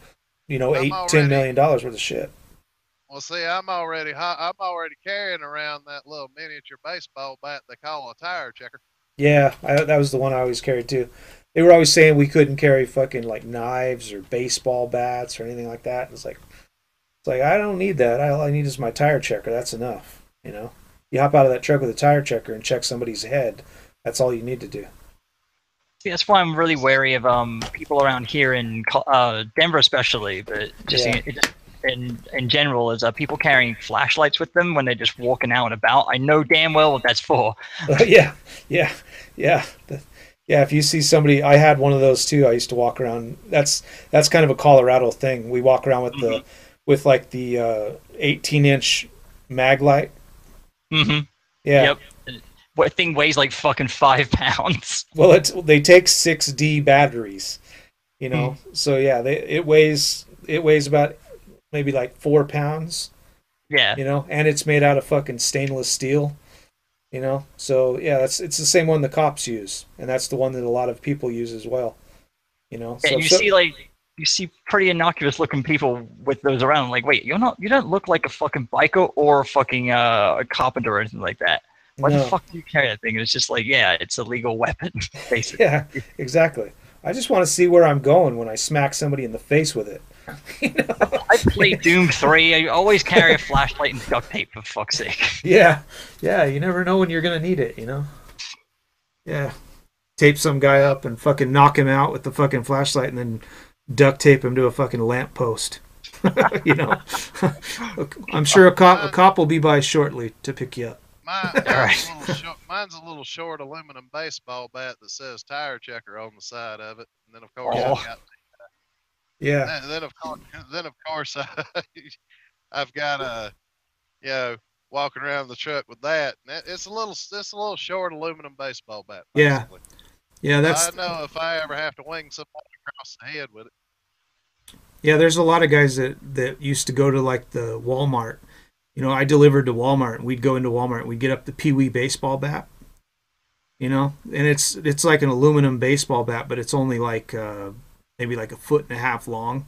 you know, I'm $8-10 million worth of shit. Well, see, I'm already carrying around that little miniature baseball bat they call a tire checker. Yeah, that was the one I always carried too. They were always saying we couldn't carry fucking like knives or baseball bats or anything like that. It's like I don't need that. All I need is my tire checker. That's enough. You know, you hop out of that truck with a tire checker and check somebody's head. That's all you need to do. See, that's why I'm really wary of people around here in Denver, especially, but just Yeah. in general, is people carrying flashlights with them when they're just walking out and about. I know damn well what that's for. Yeah, yeah, yeah. Yeah, if you see somebody, I had one of those too. I used to walk around. That's kind of a Colorado thing. We walk around with with like the 18-inch mag light. Mm-hmm. Yeah. Yep. What thing weighs like fucking 5 pounds? Well, they take 6D batteries, you know. So yeah, it weighs about maybe like 4 pounds, Yeah. you know, and it's made out of fucking stainless steel, you know. So yeah, it's the same one the cops use, and that's the one that a lot of people use as well, you know. And you see pretty innocuous looking people with those around. Like, wait, you don't look like a fucking biker or a fucking a carpenter or anything like that. Why the No. fuck do you carry that thing? And it's just like, yeah, it's a legal weapon, basically. Yeah, exactly. I just want to see where I'm going when I smack somebody in the face with it. You know? I play Doom 3. I always carry a flashlight and duct tape, for fuck's sake. Yeah, you never know when you're gonna need it, you know. Yeah, tape some guy up and fucking knock him out with the fucking flashlight, and then duct tape him to a fucking lamppost. You know, I'm sure a cop will be by shortly to pick you up. Mine's a little short aluminum baseball bat that says tire checker on the side of it, and then of course Yeah. Then of course I've got walking around the truck with that. And it's a little short aluminum baseball bat. Basically. Yeah. That's. I know if I ever have to wing somebody across the head with it. Yeah, there's a lot of guys that used to go to like the Walmart. You know, I delivered to Walmart, and we'd go into Walmart, and we'd get up the Pee Wee baseball bat. You know, and it's like an aluminum baseball bat, but it's only like maybe like 1.5 feet long.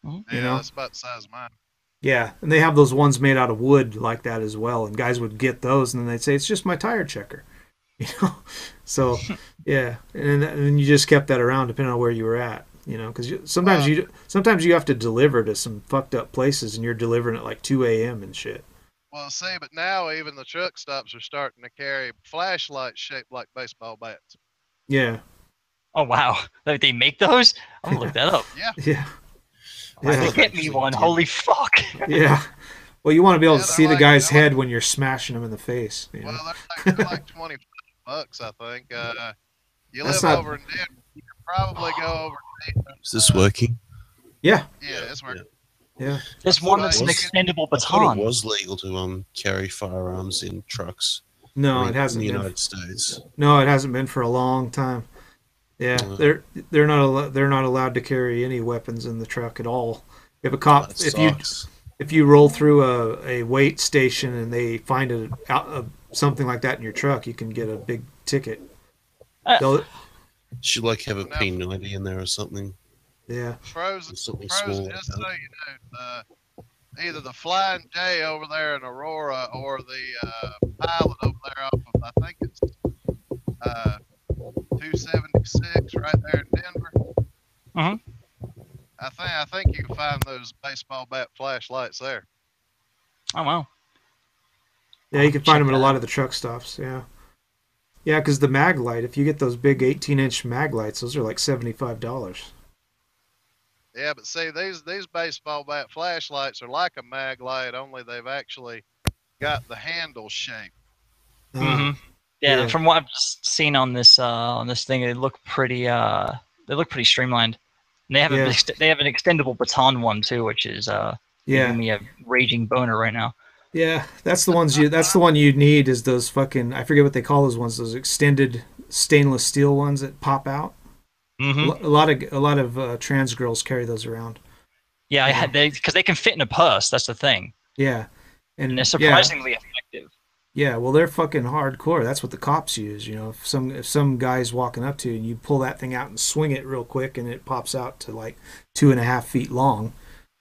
Yeah, You know? that's about the size of mine. Yeah, and they have those ones made out of wood like that as well, and guys would get those, and then they'd say it's just my tire checker. You know, so yeah, and then you just kept that around depending on where you were at. You know, because sometimes you have to deliver to some fucked up places, and you're delivering at like 2 a.m. and shit. Well, see, but now even the truck stops are starting to carry flashlights shaped like baseball bats. Yeah. Oh wow, they make those? I'm gonna look that up. Yeah. Yeah. Yeah. Yeah. Get me one. Holy fuck. Yeah. Well, you want to be able to Yeah, see the like- guy's they're head when you're smashing him in the face. You know? Well, they're like $20, I think. You That's live not- over in Denver, you can probably go over. Is this working? Yeah. Yeah, it's working. Yeah. There's one that's an Was- extendable I thought baton. it was legal to carry firearms in trucks. No, in it hasn't the been. United States. No, it hasn't been for a long time. Yeah, Uh. they're not allowed to carry any weapons in the truck at all. If a cop, That if you sucks. if you roll through a weight station and they find something like that in your truck, you can get a big ticket. They'll- Should like have a No. P90 in there or something. yeah, Something Frozen, small. just so you know, either the Flying J over there in Aurora or the pilot over there off of, I think it's 276 right there in Denver. Mhm. I think you can find those baseball bat flashlights there. Oh wow. yeah, you can find Check them at a that lot out. of the truck stops. Yeah, yeah, because the mag light, if you get those big 18-inch mag lights, those are like $75. Yeah, but see, these baseball bat flashlights are like a mag light, only they've actually got the handle shape. hmm Yeah, yeah. from what I've seen on this thing, they look pretty streamlined. And they have Yeah. they have an extendable baton one too, which is Yeah, giving me a raging boner right now. yeah, that's the one you need is those fucking, I forget what they call those ones, those extended stainless steel ones that pop out. Mm-hmm. A lot of trans girls carry those around. Yeah, Yeah. because they can fit in a purse. That's the thing, Yeah, and they're yeah, surprisingly effective. Yeah, well, they're fucking hardcore. That's what the cops use. You know, if some guy's walking up to you and you pull that thing out and swing it real quick and it pops out to like 2.5 feet long,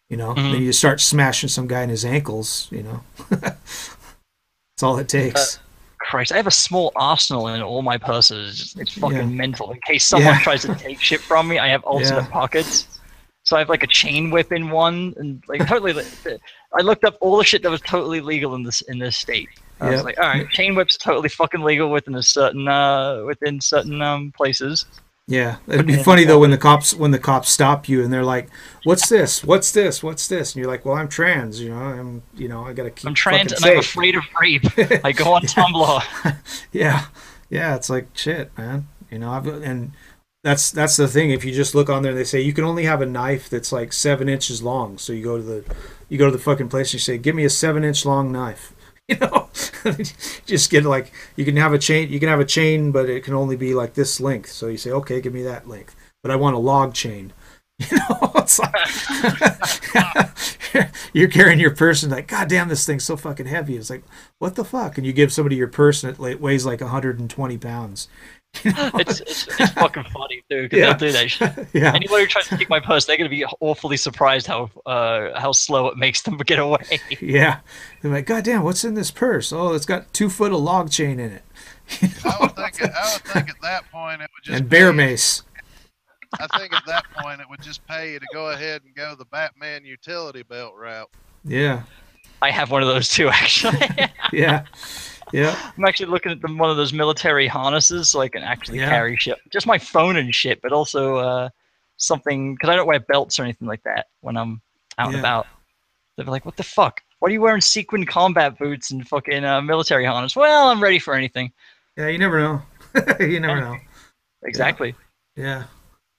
you know, then you start smashing some guy in his ankles. You know, that's all it takes. Christ, I have a small arsenal in all my purses. It's fucking Yeah. mental. In case someone tries to take shit from me, I have alternate Yeah. pockets. So I have like a chain whip in one, and like totally. I looked up all the shit that was totally legal in this state. I was Yep. like, all right, chain whips are totally fucking legal within certain places. Yeah, it'd be funny though when the cops stop you and they're like, "What's this? What's this? What's this?" And you're like, "Well, I'm trans. You know, I gotta keep. I'm trans and fucking I'm safe." afraid of rape. I go on Tumblr. Yeah, yeah, it's like shit, man. You know, and that's the thing. If you just look on there, they say you can only have a knife that's like 7 inches long. So you go to the fucking place and you say, "Give me a 7-inch long knife." You know, just get like you can have a chain, but it can only be like this length. So you say, "Okay, give me that length," but I want a log chain. You know, it's like you're carrying your purse and like, God damn, this thing's so fucking heavy. It's like, what the fuck? And you give somebody your purse and it weighs like 120 pounds. You know? It's fucking funny too, because they'll do that shit. Yeah. Anyone who tries to take my purse, they're gonna be awfully surprised how slow it makes them get away. Yeah. They're like, God damn, what's in this purse? Oh, it's got 2 foot of log chain in it. You know? I would think at that point it would just And bear pay- mace. I think at that point it would just pay you to go ahead and go the Batman utility belt route. Yeah. I have one of those too, actually. Yeah. Yeah. I'm actually looking at one of those military harnesses so I can actually carry shit. Just my phone and shit, but also something, because I don't wear belts or anything like that when I'm out and about. They're like, what the fuck? Why are you wearing sequin combat boots and fucking military harness? Well, I'm ready for anything. Yeah, you never know. You never know. Exactly. Yeah.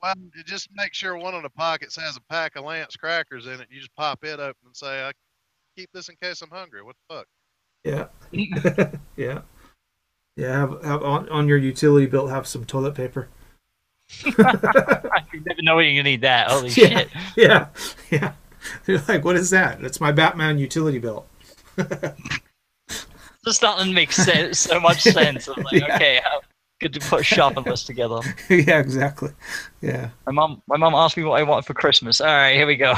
Well, you just make sure one of the pockets has a pack of Lance crackers in it. You just pop it open and say, "I keep this in case I'm hungry." What the fuck? Yeah. Yeah. Yeah. Have on your utility belt, have some toilet paper. You never know when you're gonna need that. Holy Yeah. shit. Yeah. Yeah. You're like, what is that? That's my Batman utility belt. Just starting to make sense, so much sense. I'm like, okay, how good to put a shopping list together. Yeah, exactly. Yeah. My mom asked me what I want for Christmas. All right, here we go.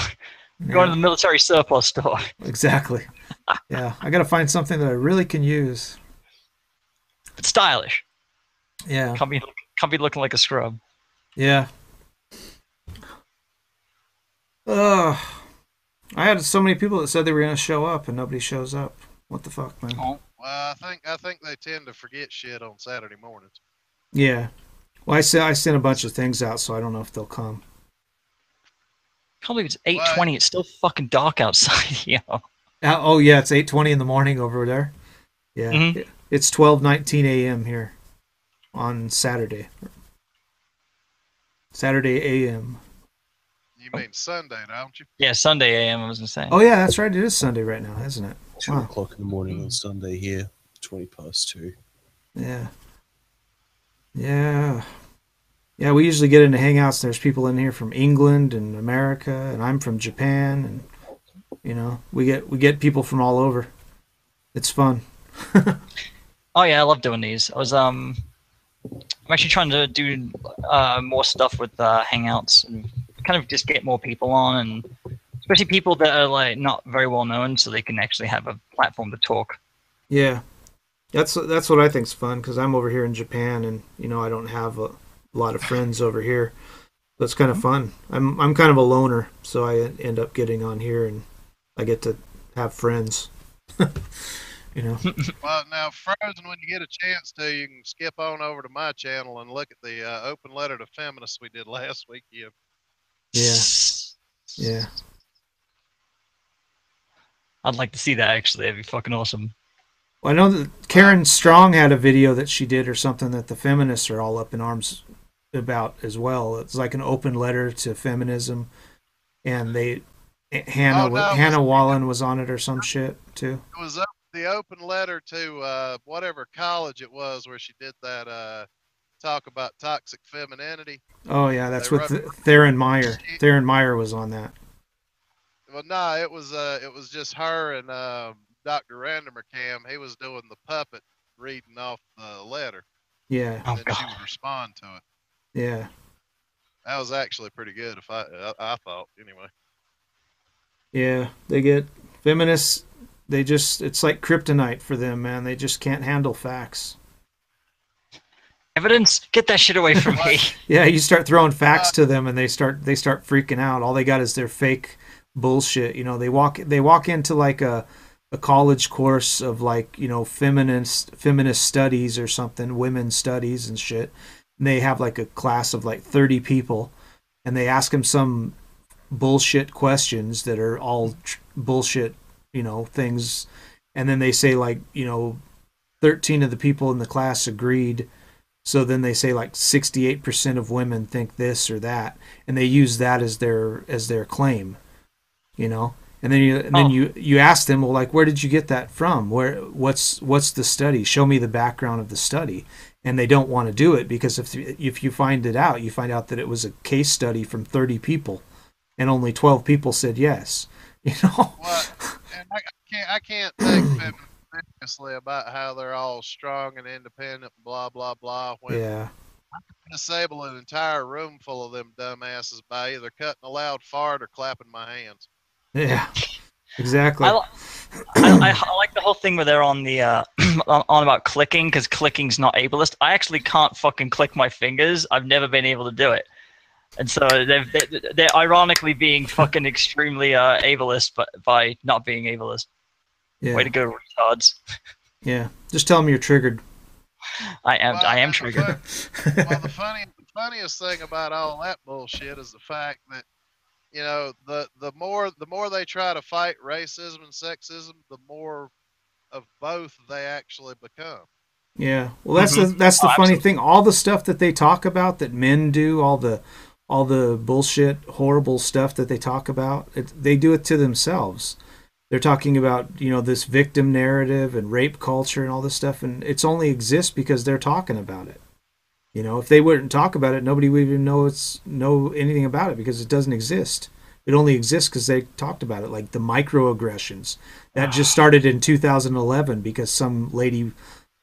Going to the military surplus store. Exactly. Yeah. I got to find something that I really can use. It's stylish. Yeah. Can't be looking like a scrub. Yeah. I had so many people that said they were going to show up and nobody shows up. What the fuck, man? Oh. Well, I think they tend to forget shit on Saturday mornings. Yeah. Well, I sent a bunch of things out, so I don't know if they'll come. Can't believe it's 8:20. It's still fucking dark outside. Oh yeah, it's 8:20 in the morning over there. Yeah. Mhm. It's 12:19 a.m. here on Saturday. Saturday a.m. You mean Sunday, don't you? Yeah, Sunday AM. I was gonna say. Oh yeah, that's right. It is Sunday right now, isn't it? 2 Wow. o'clock in the morning on Sunday here, 2:20. Yeah. Yeah. Yeah, we usually get into hangouts. There's people in here from England and America, and I'm from Japan, and you know, we get people from all over. It's fun. Oh yeah, I love doing these. I'm actually trying to do more stuff with Hangouts and kind of just get more people on, and especially people that are like not very well known, so they can actually have a platform to talk. Yeah, that's what I think's fun because I'm over here in Japan, and you know I don't have a lot of friends over here. So it's kind of fun. I'm kind of a loner, so I end up getting on here, and I get to have friends. You know. Well, now, Frozen, when you get a chance to, you can skip on over to my channel and look at the open letter to feminists we did last week. Yeah. Yeah. I'd like to see that actually. That'd be fucking awesome. Well, I know that Karen Strong had a video that she did or something that the feminists are all up in arms about as well. It's like an open letter to feminism, and Hannah Wallen was on it or some shit too. It was the open letter to whatever college it was where she did that talk about toxic femininity. Oh yeah, that's with Theron Meyer. Theron Meyer was on that. Well, no, it was just her and Dr. Randomer Cam, he was doing the puppet reading off the letter, Yeah. and then she would respond to it. Yeah. That was actually pretty good. If I thought anyway. Yeah. They get feminists. They just, it's like kryptonite for them, man. They just can't handle facts. Evidence? Get that shit away from me. Yeah, you start throwing facts to them, and they start freaking out. All they got is their fake bullshit. You know, they walk into like a college course of like, you know, feminist studies or something, women's studies and shit. And they have like a class of like 30 people, and they ask them some bullshit questions that are all bullshit, you know, things. And then they say like, you know, 13 of the people in the class agreed. So then they say like 68% of women think this or that, and they use that as their claim, you know. And then you ask them, well, like, where did you get that from? What's the study? Show me the background of the study. And they don't want to do it because if you find it out, you find out that it was a case study from 30 people, and only 12 people said yes. You know. Well, and I can't take them seriously about how they're all strong and independent, blah blah blah. When Yeah. I can disable an entire room full of them dumbasses by either cutting a loud fart or clapping my hands. Yeah. Exactly. I like the whole thing where they're on the on about clicking, because clicking's not ableist. I actually can't fucking click my fingers. I've never been able to do it, and so they're ironically being fucking extremely ableist, but by not being ableist. Yeah. Way to go, retards. Yeah. Just tell them you're triggered. I am triggered. Well, the funniest thing about all that bullshit is the fact that, you know, the more they try to fight racism and sexism, the more of both they actually become. Yeah. Well, that's the funny thing. All the stuff that they talk about that men do, all the bullshit, horrible stuff that they talk about, they do it to themselves. They're talking about, you know, this victim narrative and rape culture and all this stuff, and it's only exists because they're talking about it. You know, if they wouldn't talk about it, nobody would even know anything about it, because it doesn't exist. It only exists because they talked about it, like the microaggressions. That just started in 2011 because some lady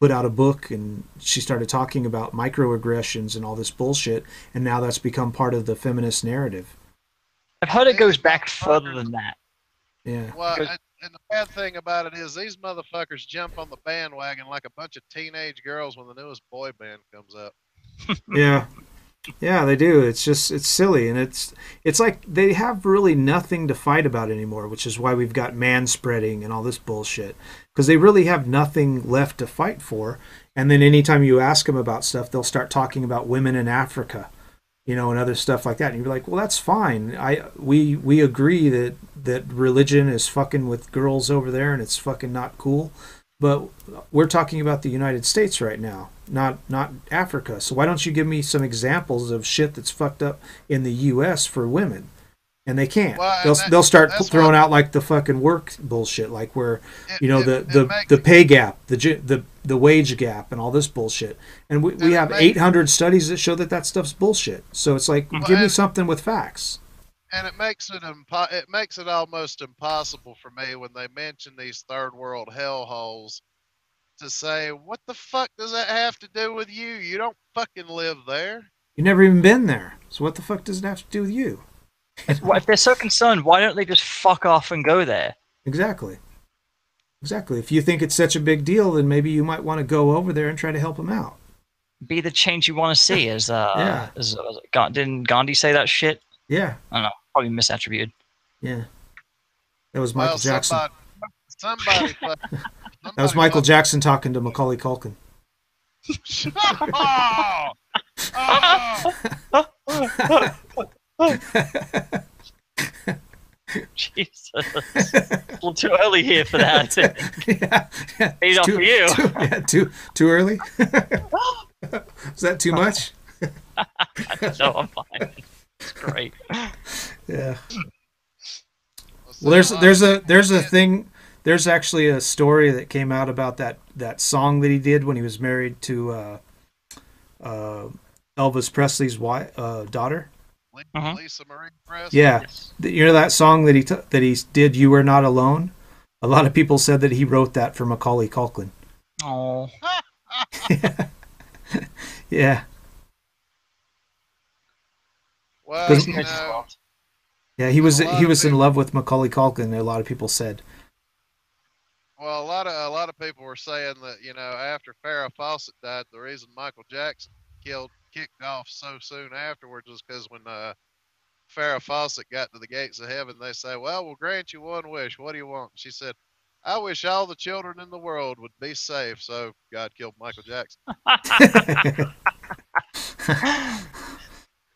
put out a book and she started talking about microaggressions and all this bullshit, and now that's become part of the feminist narrative. I've heard it goes back further than that. Yeah. Well, and the bad thing about it is these motherfuckers jump on the bandwagon like a bunch of teenage girls when the newest boy band comes out. Yeah. Yeah, they do. It's silly, and it's like they have really nothing to fight about anymore, which is why we've got manspreading and all this bullshit, because they really have nothing left to fight for. And then anytime you ask them about stuff, they'll start talking about women in Africa, you know, and other stuff like that. And you're like, well, that's fine. We agree that religion is fucking with girls over there and it's fucking not cool. But we're talking about the United States right now, not Africa. So why don't you give me some examples of shit that's fucked up in the U.S. for women? And they can't. Well, they'll start throwing out like the fucking work bullshit, like where the pay gap, the wage gap, and all this bullshit. And we have 800 studies that show that stuff's bullshit. So it's like, give me something with facts. And it makes it almost impossible for me when they mention these third world hellholes to say, what the fuck does that have to do with you? You don't fucking live there. You've never even been there. So what the fuck does it have to do with you? If they're so concerned, why don't they just fuck off and go there? Exactly. If you think it's such a big deal, then maybe you might want to go over there and try to help them out. Be the change you want to see. Didn't Gandhi say that shit? Yeah. I don't know. Probably misattributed. Yeah. That was Michael Jackson. Somebody that was Michael Jackson talking to Macaulay Culkin. Jesus. A little too early here for that. Yeah. Paid off for you. Too early? Is that too much? No, I'm fine. It's great. Yeah. Well, there's a thing. There's actually a story that came out about that song that he did when he was married to Elvis Presley's daughter. Lisa Marie Presley. Yeah, you know that song that he did, "You Are Not Alone." A lot of people said that he wrote that for Macaulay Culkin. Oh. Yeah. Well, Because- you know, Yeah, he was A lot of in people- love with Macaulay Culkin. A lot of people said. well, a lot of people were saying that, you know, after Farrah Fawcett died, the reason Michael Jackson kicked off so soon afterwards was because when Farrah Fawcett got to the gates of heaven, they say, "Well, we'll grant you one wish. What do you want?" She said, "I wish all the children in the world would be safe." So God killed Michael Jackson.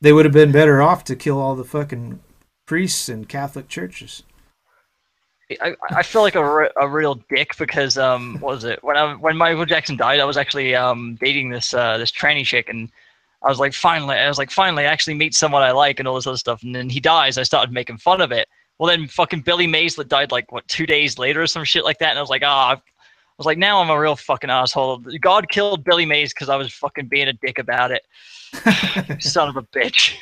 They would have been better off to kill all the fucking priests in Catholic churches. I feel like a real dick because what was it when Michael Jackson died? I was actually dating this tranny chick, and I was like finally I actually meet someone I like and all this other stuff. And then he dies. I started making fun of it. Well, then fucking Billy Mays died like what 2 days later or some shit like that. And I was like, I was like, now I'm a real fucking asshole. God killed Billy Mays because I was fucking being a dick about it. Son of a bitch.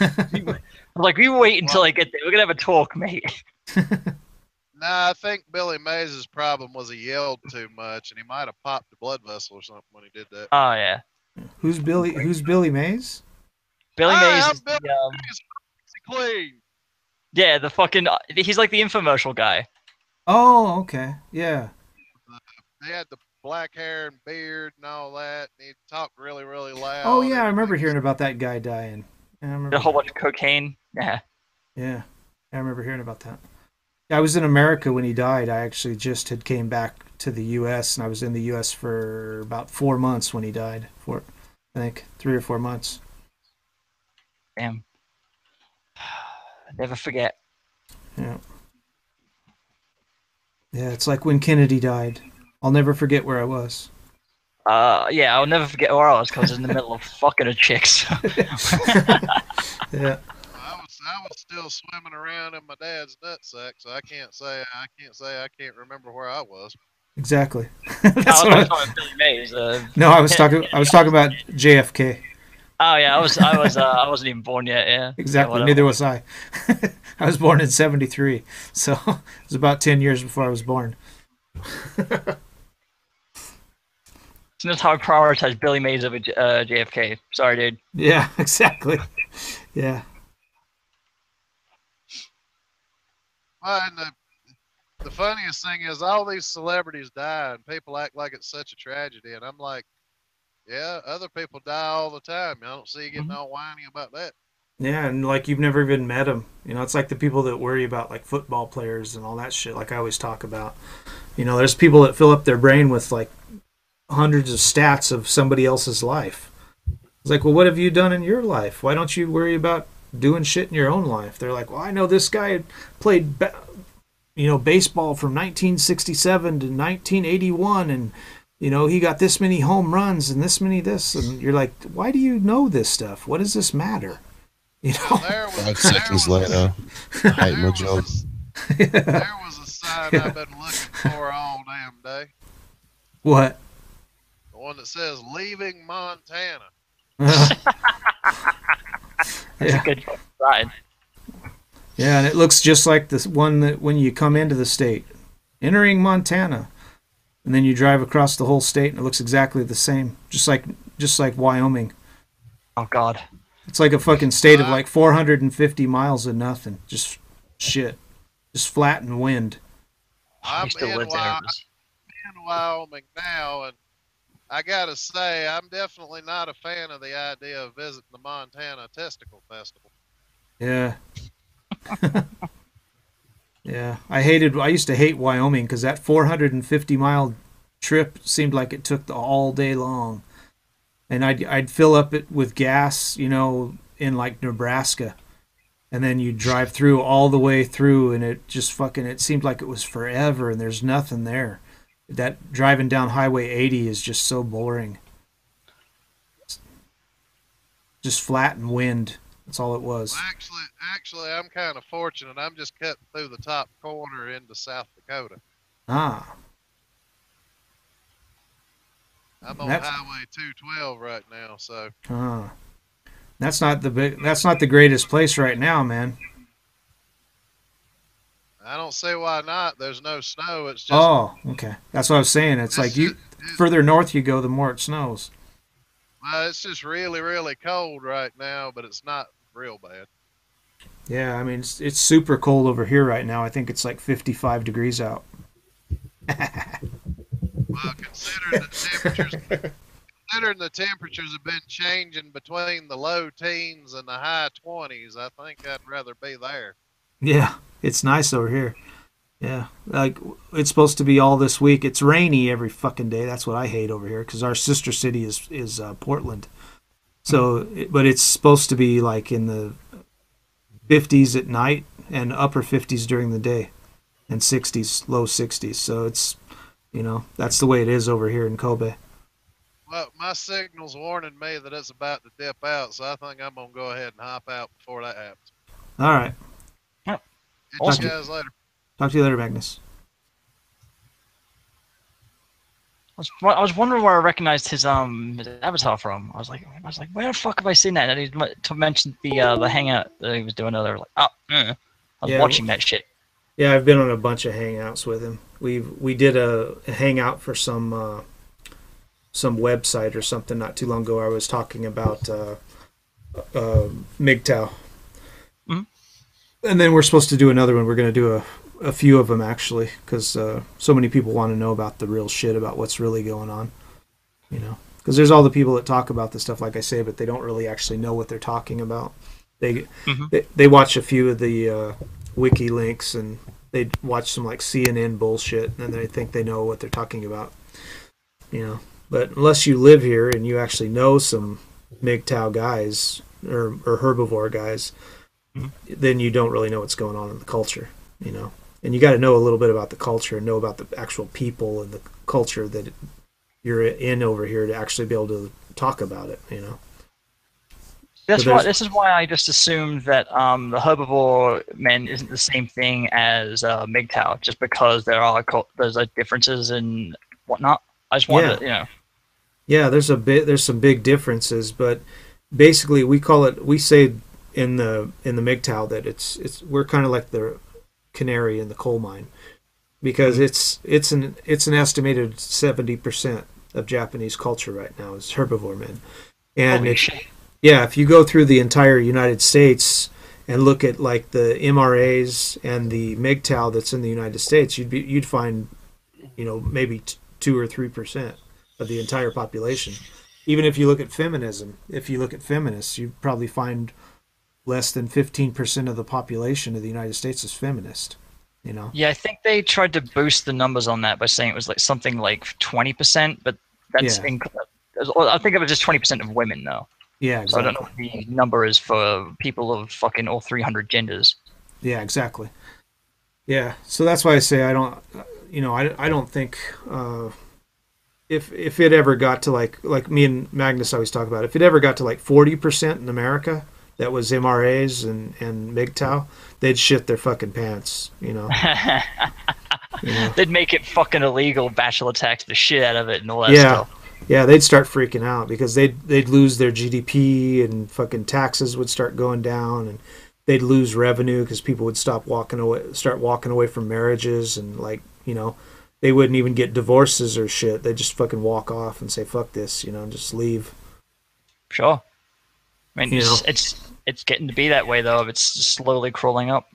I'm like, you wait until I get there. We're gonna have a talk, mate. Nah, I think Billy Mays' problem was he yelled too much, and he might have popped a blood vessel or something when he did that. Oh yeah. Who's Billy Mays? Billy Hi, Mays I'm is Billy the Mays, clean. yeah, the fucking he's like the infomercial guy. Oh, okay. Yeah. He had the black hair and beard and all that, and he talked really, really loud. Oh, yeah. I remember Everything hearing about that guy dying. Yeah, I remember. A whole bunch of cocaine. Yeah. Yeah, I remember hearing about that. I was in America when he died. I actually just had came back to the U.S. and I was in the U.S. for about 4 months when he died. I think 3 or 4 months. Damn. Never forget. Yeah. Yeah, it's like when Kennedy died. I'll never forget where I was. Yeah, I'll never forget where I was because I was in the middle of fucking a chick. So. Yeah. I was still swimming around in my dad's nutsack, so I can't say I can't remember where I was. Exactly. I That's was what talking about Billy Mays. No, I was talking about JFK. Oh yeah, I wasn't even born yet. Yeah. Exactly. Yeah, Neither was I. I was born in '73, so it was about 10 years before I was born. So that's how I prioritize Billy Mays over JFK. Sorry, dude. Yeah, exactly. Yeah. Well, and the funniest thing is all these celebrities die, and people act like it's such a tragedy, and I'm like, yeah, other people die all the time. I don't see you getting all whiny about that. Yeah, and like you've never even met them. You know, it's like the people that worry about like football players and all that shit. Like I always talk about. You know, there's people that fill up their brain with like hundreds of stats of somebody else's life. It's like, well, what have you done in your life? Why don't you worry about doing shit in your own life? They're like, well, I know this guy played, baseball from 1967 to 1981, and he got this many home runs and this many this, and you're like, why do you know this stuff? What does this matter? There was, 5 seconds later, I hate my job. There was a sign I've been looking for all damn day. What? The one that says "Leaving Montana." That's Yeah. a good ride. Yeah, and it looks just like this one that when you come into the state, entering Montana, and then you drive across the whole state, and it looks exactly the same, just like Wyoming. Oh God. It's like a fucking state of like 450 miles of nothing, just shit, just flat and wind. I I'm used to in, live there. in Wyoming now, and I gotta say, I'm definitely not a fan of the idea of visiting the Montana Testicle Festival. Yeah. Yeah, I used to hate Wyoming because that 450-mile trip seemed like it took all day long. And I'd fill up it with gas, in like Nebraska. And then you drive through all the way through, and it just it seemed like it was forever, and there's nothing there. That driving down Highway 80 is just so boring. Just flat and wind. That's all it was. Well, actually, I'm kind of fortunate. I'm just cutting through the top corner into South Dakota. Ah. I'm on That's- Highway 212 right now, so Ah. That's not the greatest place right now, man. I don't see why not. There's no snow. It's just Oh, okay. That's what I was saying. It's like you further north you go, the more it snows. it's just really, really cold right now, but it's not real bad. Yeah, I mean it's super cold over here right now. I think it's like 55 degrees out. Well, considering the temperatures have been changing between the low teens and the high 20s, I think I'd rather be there. Yeah, it's nice over here. Yeah, like it's supposed to be all this week. It's rainy every fucking day. That's what I hate over here because our sister city is Portland. So, but it's supposed to be like in the 50s at night and upper 50s during the day, and 60s, low 60s. So it's that's the way it is over here in Kobe. Well, my signal's warning me that it's about to dip out, so I think I'm gonna go ahead and hop out before that happens. All right. Yep. Catch Awesome. you guys later. Talk to you later, Magnus. I was wondering where I recognized his avatar from. I was like, where the fuck have I seen that? And he mentioned the hangout that he was doing earlier. Like, I was watching that shit. Yeah, I've been on a bunch of hangouts with him. We did a hangout for some website or something not too long ago. I was talking about MGTOW. Mm-hmm. And then we're supposed to do another one. We're going to do a few of them actually, because so many people want to know about the real shit, about what's really going on. Because there's all the people that talk about the stuff, like I say, but they don't really actually know what they're talking about. They watch a few of the wiki links and they watch some like CNN bullshit, and they think they know what they're talking about. But unless you live here and you actually know some MGTOW guys or herbivore guys, then you don't really know what's going on in the culture, And you got to know a little bit about the culture and know about the actual people and the culture that you're in over here to actually be able to talk about it, This is why I just assumed that the herbivore men isn't the same thing as MGTOW, just because there's differences and whatnot. I just wanted to, Yeah, there's some big differences, but basically we say in the MGTOW that we're kind of like the canary in the coal mine, because it's an estimated 70% of Japanese culture right now is herbivore men, and if you go through the entire United States and look at like the MRAs and the MGTOW that's in the United States, you'd find maybe 2 or 3% of the entire population. Even if you look at feminism, if you look at feminists, you probably find less than 15% of the population of the United States is feminist. Yeah, I think they tried to boost the numbers on that by saying it was like something like 20%, but that's I think it was just 20% of women though. Yeah, exactly. So I don't know what the number is for people of fucking all 300 genders. Yeah, exactly. Yeah, so that's why I say I don't, I don't think if it ever got to like me and Magnus always talk about, if it ever got to like 40% in America that was MRAs and MGTOW, they'd shit their fucking pants, They'd make it fucking illegal, bachelor tax the shit out of it and all that stuff. Yeah, they'd start freaking out because they'd lose their GDP and fucking taxes would start going down, and they'd lose revenue because people would start walking away from marriages, and they wouldn't even get divorces or shit. They'd just fucking walk off and say fuck this, and just leave. Sure. I mean, it's getting to be that way though. It's just slowly crawling up.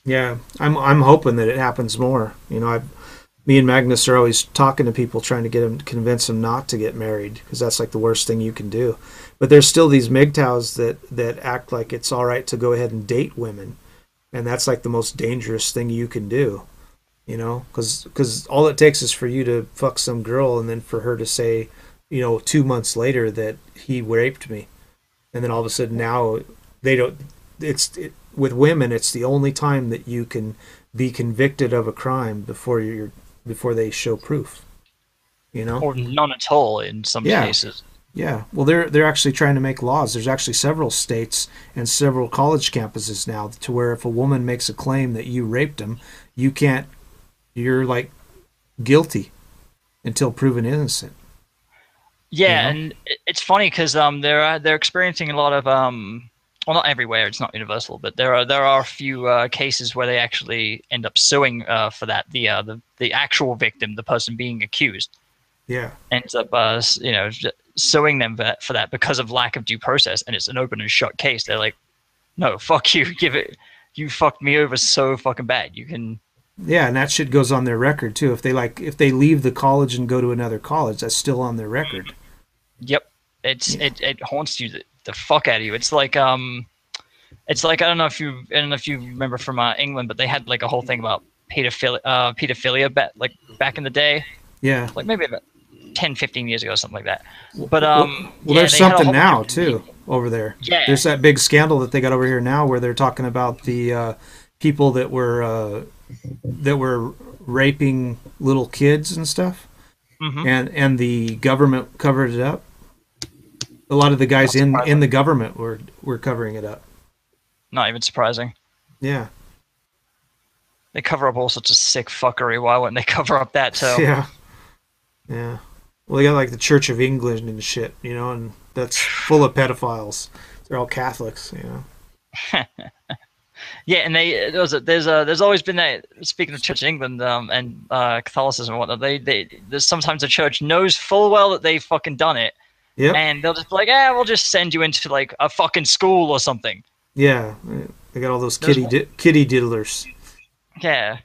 Yeah, I'm hoping that it happens more. Me and Magnus are always talking to people, trying to convince them not to get married, because that's like the worst thing you can do. But there's still these MGTOWs that act like it's all right to go ahead and date women, and that's like the most dangerous thing you can do. Because all it takes is for you to fuck some girl, and then for her to say, 2 months later that he raped me, and then all of a sudden now they don't. With women, it's the only time that you can be convicted of a crime before they show proof, or none at all in some cases. Yeah, well, they're actually trying to make laws. There's actually several states and several college campuses now to where if a woman makes a claim that you raped him, you're like guilty until proven innocent. Yeah, and it's funny because they're experiencing a lot of well, not everywhere, it's not universal, but there are a few cases where they actually end up suing for that. The actual victim, the person being accused, ends up suing them for that because of lack of due process, and it's an open and shut case. They're like, no, fuck you, you fucked me over so fucking bad. You can. Yeah, and that shit goes on their record too. If they leave the college and go to another college, that's still on their record. Yep, it haunts you the fuck out of you. It's like I don't know if you remember from England, but they had like a whole thing about pedophilia back in the day. Yeah, like maybe about 10, 15 years ago, something like that. But there's something now too over there. Yeah, there's that big scandal that they got over here now, where they're talking about the people that were raping little kids and stuff, and the government covered it up. A lot of the guys in the government were covering it up. Not even surprising. Yeah. They cover up all sorts of sick fuckery. Why wouldn't they cover up that too? Yeah. Yeah. Well, they got like the Church of England and shit, and that's full of pedophiles. They're all Catholics, Yeah, and there's always been that. Speaking of Church of England and Catholicism and whatnot, there's sometimes the church knows full well that they've fucking done it. Yep. And they'll just be like, we'll just send you into like a fucking school or something. Yeah, they got all those kitty diddlers. Yeah,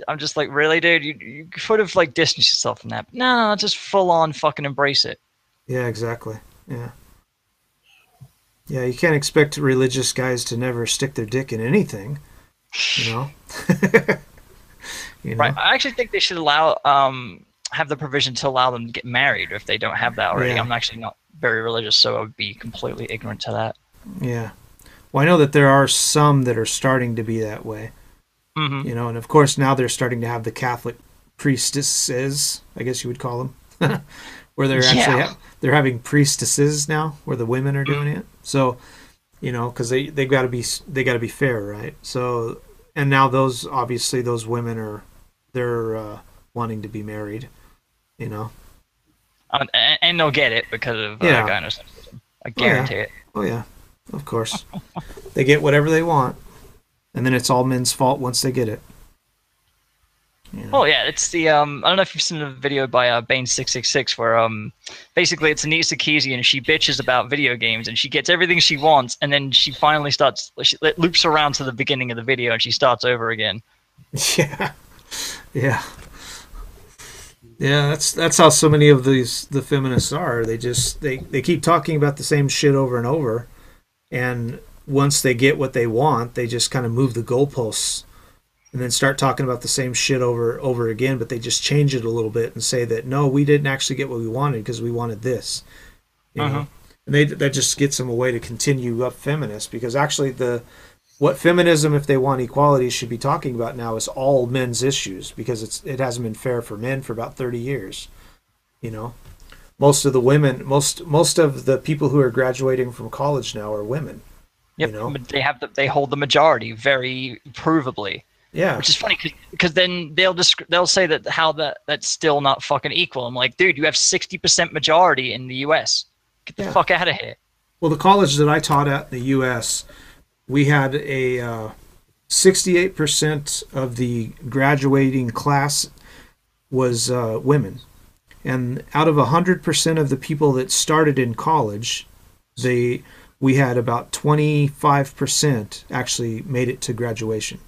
I'm just like, really, dude? You could have like distanced yourself from that. But no, just full on fucking embrace it. Yeah, exactly. Yeah. Yeah, you can't expect religious guys to never stick their dick in anything, Right. I actually think they should have the provision to allow them to get married if they don't have that already. Yeah. I'm actually not very religious, so I would be completely ignorant to that. Yeah. Well, I know that there are some that are starting to be that way. Mm-hmm. And of course now they're starting to have the Catholic priestesses, I guess you would call them, where they're actually they're having priestesses now, where the women are doing it. So, because they got to be fair, right? So, and now those women they're wanting to be married. And they'll get it because of gynocentricism. I guarantee it. Oh yeah, of course. They get whatever they want, and then it's all men's fault once they get it. Oh yeah, it's the I don't know if you've seen the video by Bane666 where basically it's Anita Sarkeesian and she bitches about video games and she gets everything she wants and then she finally it loops around to the beginning of the video and she starts over again. Yeah. Yeah. Yeah, that's how so many of the feminists are. They keep talking about the same shit over and over, and once they get what they want, they just kind of move the goalposts and then start talking about the same shit over again, but they just change it a little bit and say that no, we didn't actually get what we wanted because we wanted this. You know? And that just gets them a way to continue up feminist, because actually what feminism, if they want equality, should be talking about now is all men's issues, because it hasn't been fair for men for about 30 years. Most of the women, most of the people who are graduating from college now are women. Yep, but they hold the majority very provably. Yeah, which is funny because then they'll say that's still not fucking equal. I'm like, dude, you have 60% majority in the U.S. Get the fuck out of here. Well, the college that I taught at in the U.S., we had a 68% of the graduating class was women, and out of 100% of the people that started in college, we had about 25% actually made it to graduation.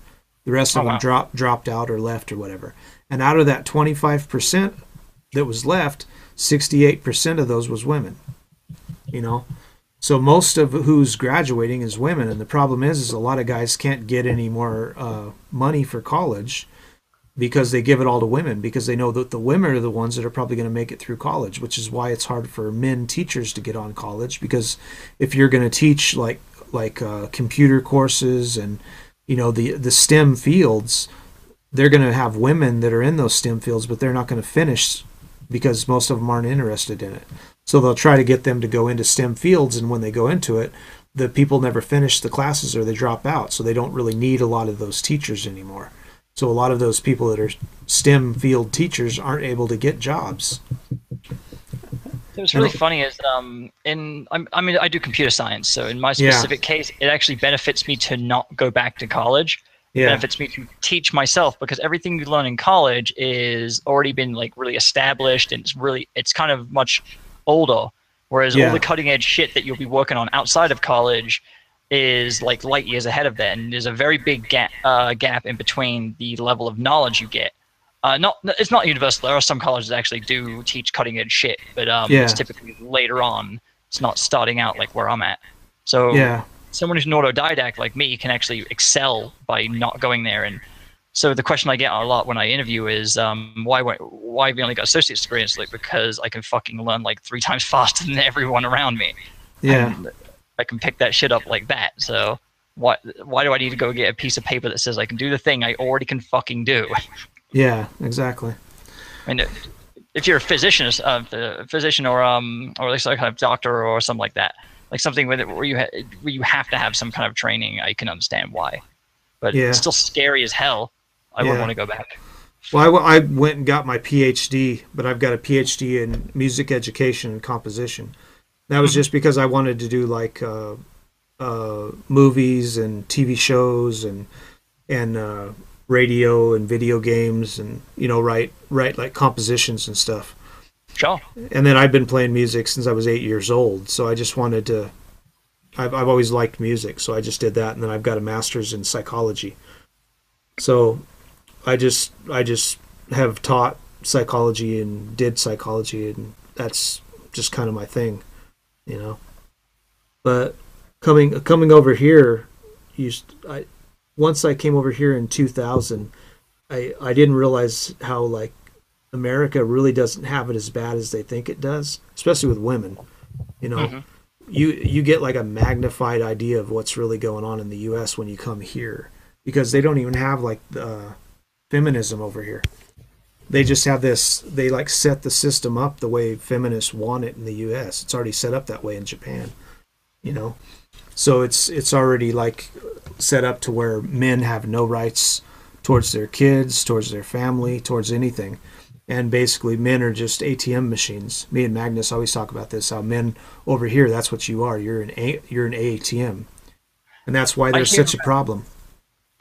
The rest of them dropped out or left or whatever. And out of that 25% that was left, 68% of those was women. So most of who's graduating is women, and the problem is a lot of guys can't get any more money for college because they give it all to women, because they know that the women are the ones that are probably going to make it through college, which is why it's hard for men teachers to get on college, because if you're going to teach like computer courses and the STEM fields, they're going to have women that are in those STEM fields, but they're not going to finish because most of them aren't interested in it. So they'll try to get them to go into STEM fields, and when they go into it, the people never finish the classes or they drop out, so they don't really need a lot of those teachers anymore. So a lot of those people that are STEM field teachers aren't able to get jobs. So what's really funny is I mean I do computer science, so in my specific case, it actually benefits me to not go back to college. It benefits me to teach myself because everything you learn in college is already been like really established and it's kind of much older. Whereas all the cutting edge shit that you'll be working on outside of college is like light years ahead of that, and there's a very big gap in between the level of knowledge you get. It's not universal. There are some colleges that actually do teach cutting edge shit, but it's typically later on. It's not starting out like where I'm at. So someone who's an autodidact like me can actually excel by not going there. And so the question I get a lot when I interview is, why have you only got associate's degree? It's like, because I can fucking learn like 3 times faster than everyone around me. Yeah. And I can pick that shit up like that. So why do I need to go get a piece of paper that says I can do the thing I already can fucking do? Yeah, exactly. And if you're a physician or like some kind of doctor or something like that, like something with it where you have to have some kind of training, I can understand why. But it's still scary as hell. I wouldn't want to go back. Well, I went and got my PhD, but I've got a PhD in music education and composition. That was just because I wanted to do like movies and TV shows and radio and video games and write like compositions and stuff. Sure. And then I've been playing music since I was 8 years old, so I just wanted to. I've always liked music, so I just did that, and then I've got a master's in psychology. So I just have taught psychology and did psychology, and that's just kind of my thing, But coming over here, once I came over here in 2000, I didn't realize how like America really doesn't have it as bad as they think it does, especially with women. You get like a magnified idea of what's really going on in the U.S. when you come here, because they don't even have like the feminism over here. They just have this. They like set the system up the way feminists want it in the U.S. It's already set up that way in Japan, So it's already like set up to where men have no rights towards their kids, towards their family, towards anything. And basically men are just ATM machines. Me and Magnus always talk about this, how men over here, that's what you are. You're an ATM. And that's why there's such a problem.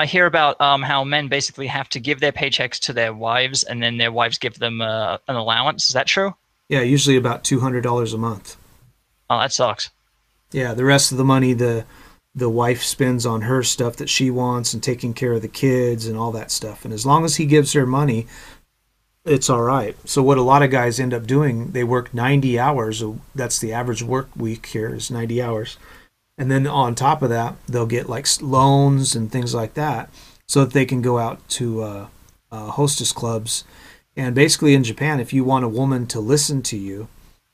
I hear about how men basically have to give their paychecks to their wives, and then their wives give them an allowance. Is that true? Yeah, usually about $200 a month. Oh, that sucks. Yeah, the rest of the money the wife spends on her stuff that she wants and taking care of the kids and all that stuff. And as long as he gives her money, it's all right. So what a lot of guys end up doing, they work 90 hours. That's the average work week here is 90 hours. And then on top of that, they'll get like loans and things like that so that they can go out to hostess clubs. And basically in Japan, if you want a woman to listen to you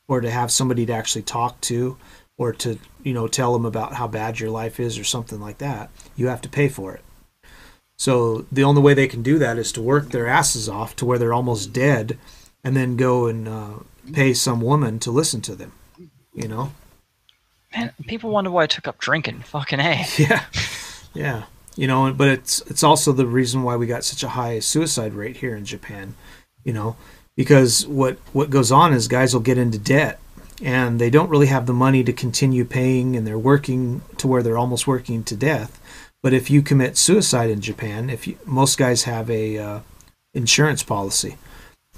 or to have somebody to actually talk to or to, tell them about how bad your life is or something like that, you have to pay for it. So the only way they can do that is to work their asses off to where they're almost dead and then go and pay some woman to listen to them, Man, people wonder why I took up drinking. Fucking A. Yeah. But it's also the reason why we got such a high suicide rate here in Japan, because what goes on is guys will get into debt and they don't really have the money to continue paying, and they're working to where they're almost working to death. But if you commit suicide in Japan, most guys have a insurance policy.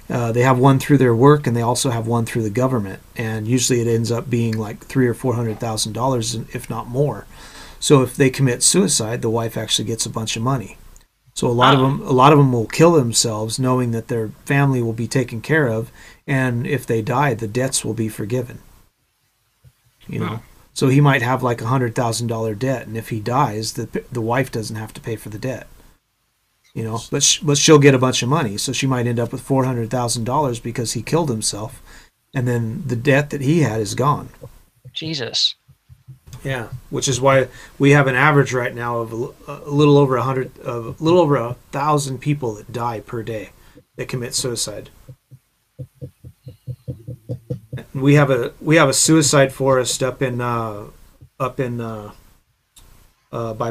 They have one through their work, and they also have one through the government. And usually it ends up being like $300,000 or $400,000, if not more. So if they commit suicide, the wife actually gets a bunch of money. So a lot of them will kill themselves, knowing that their family will be taken care of, and if they die, the debts will be forgiven. So he might have like $100,000 debt, and if he dies, the wife doesn't have to pay for the debt. But she'll get a bunch of money, so she might end up with $400,000 because he killed himself, and then the debt that he had is gone. Jesus. Yeah, which is why we have an average right now of a little over 1,000 people that die per day that commit suicide. We have a suicide forest up in by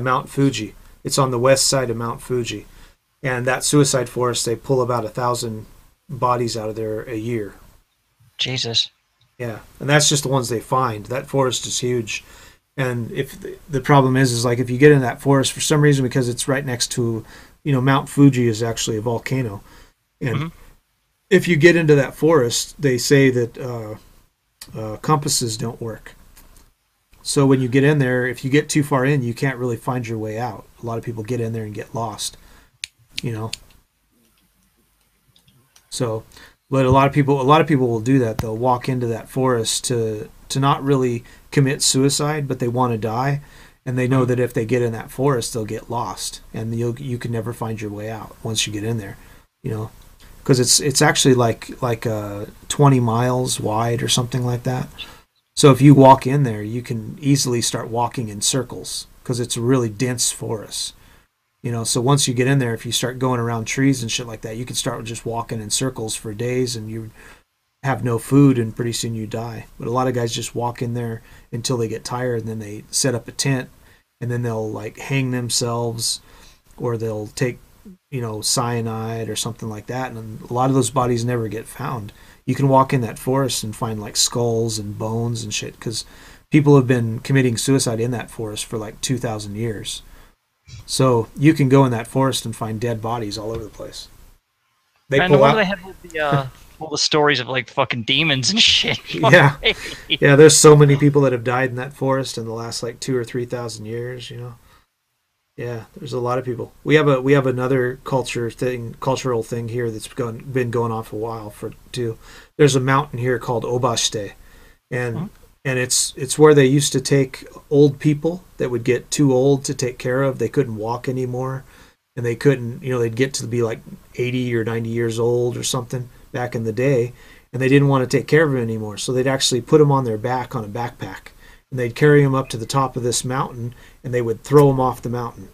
Mount Fuji. It's on the west side of Mount Fuji, and that suicide forest, they pull about 1,000 bodies out of there a year. Jesus. Yeah, and that's just the ones they find. That forest is huge. And if the problem is like if you get in that forest for some reason because it's right next to, Mount Fuji is actually a volcano, and if you get into that forest, they say that compasses don't work. So when you get in there, if you get too far in, you can't really find your way out. A lot of people get in there and get lost, So, but a lot of people will do that. They'll walk into that forest to not really commit suicide, but they want to die, and they know that if they get in that forest, they'll get lost, and you can never find your way out once you get in there, because it's actually like 20 miles wide or something like that. So if you walk in there, you can easily start walking in circles because it's a really dense forest. So once you get in there, if you start going around trees and shit like that, you can start just walking in circles for days, and you have no food, and pretty soon you die. But a lot of guys just walk in there until they get tired, and then they set up a tent, and then they'll like hang themselves, or they'll take cyanide or something like that, and a lot of those bodies never get found. You can walk in that forest and find like skulls and bones and shit because people have been committing suicide in that forest for like 2,000 years. So you can go in that forest and find dead bodies all over the place. They have all the stories of like fucking demons and shit. Yeah, yeah. There's so many people that have died in that forest in the last like 2,000 or 3,000 years. Yeah, there's a lot of people. We have another cultural thing here that's been going on for a while too. There's a mountain here called Obashite, and it's where they used to take old people that would get too old to take care of. They couldn't walk anymore, and they couldn't, they'd get to be like 80 or 90 years old or something back in the day, and they didn't want to take care of them anymore. So they'd actually put them on their back on a backpack, and they'd carry them up to the top of this mountain, and they would throw them off the mountain.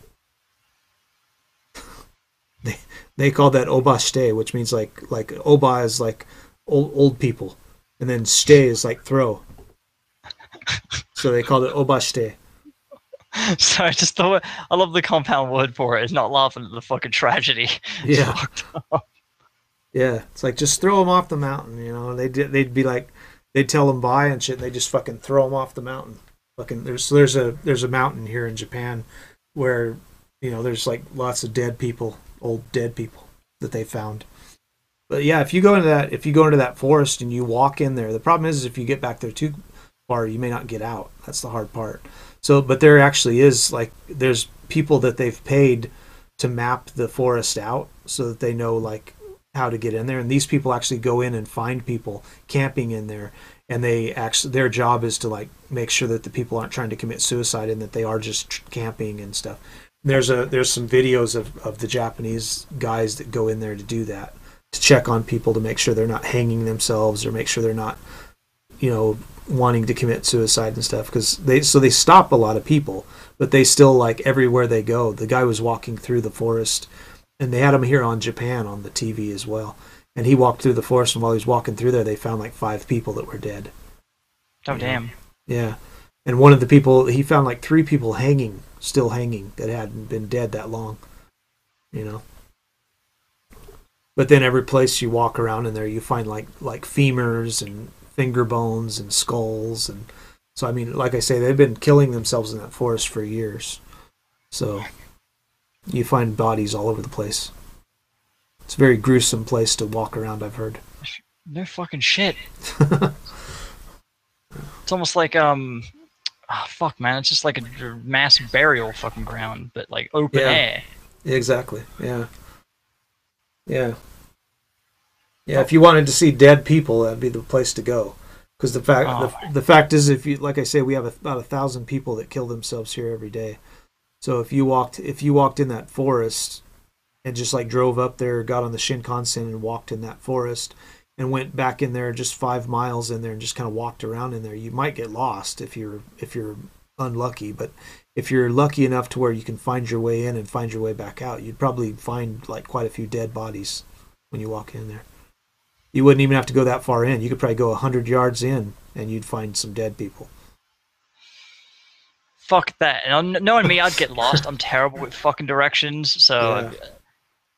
They called that obashite, which means like oba is like old people, and then shite is like throw. So they called it obashite. So I love the compound word for it. It's not laughing at the fucking tragedy. Yeah. Yeah, it's like just throw them off the mountain. They'd be like, they'd tell them bye and shit. And they just fucking throw them off the mountain. Fucking there's a mountain here in Japan where there's like lots of dead people, old dead people that they found. But yeah, if you go into that forest and you walk in there, the problem is if you get back there too far, you may not get out. That's the hard part. So, but there actually is there's people that they've paid to map the forest out so that they know like how to get in there, and these people actually go in and find people camping in there, and their job is to like make sure that the people aren't trying to commit suicide and that they are just camping and stuff. There's some videos of the Japanese guys that go in there to do that, to check on people, to make sure they're not hanging themselves or make sure they're not wanting to commit suicide and stuff, because they stop a lot of people, but they still, like, everywhere they go. The guy was walking through the forest, and they had him here on Japan on the TV as well, and he walked through the forest, and while he was walking through there, they found like 5 people that were dead. Oh, damn. Yeah. And one of the people, he found like 3 people still hanging that hadn't been dead that long. But then every place you walk around in there, you find like femurs and finger bones and skulls, and so I mean, like I say, they've been killing themselves in that forest for years. So you find bodies all over the place. It's a very gruesome place to walk around, I've heard. No fucking shit. It's almost like fuck, man, it's just like a mass burial fucking ground, but like open air. Exactly. Yeah. If you wanted to see dead people, that'd be the place to go. Because the fact is, if you, like I say, we have about 1,000 people that kill themselves here every day. So if you walked in that forest and just like drove up there, got on the Shinkansen and walked in that forest and went back in there just 5 miles in there and just kind of walked around in there, you might get lost if you're unlucky. But if you're lucky enough to where you can find your way in and find your way back out, you'd probably find like quite a few dead bodies when you walk in there. You wouldn't even have to go that far in. You could probably go 100 yards in and you'd find some dead people. Fuck that. And knowing me, I'd get lost. I'm terrible with fucking directions, so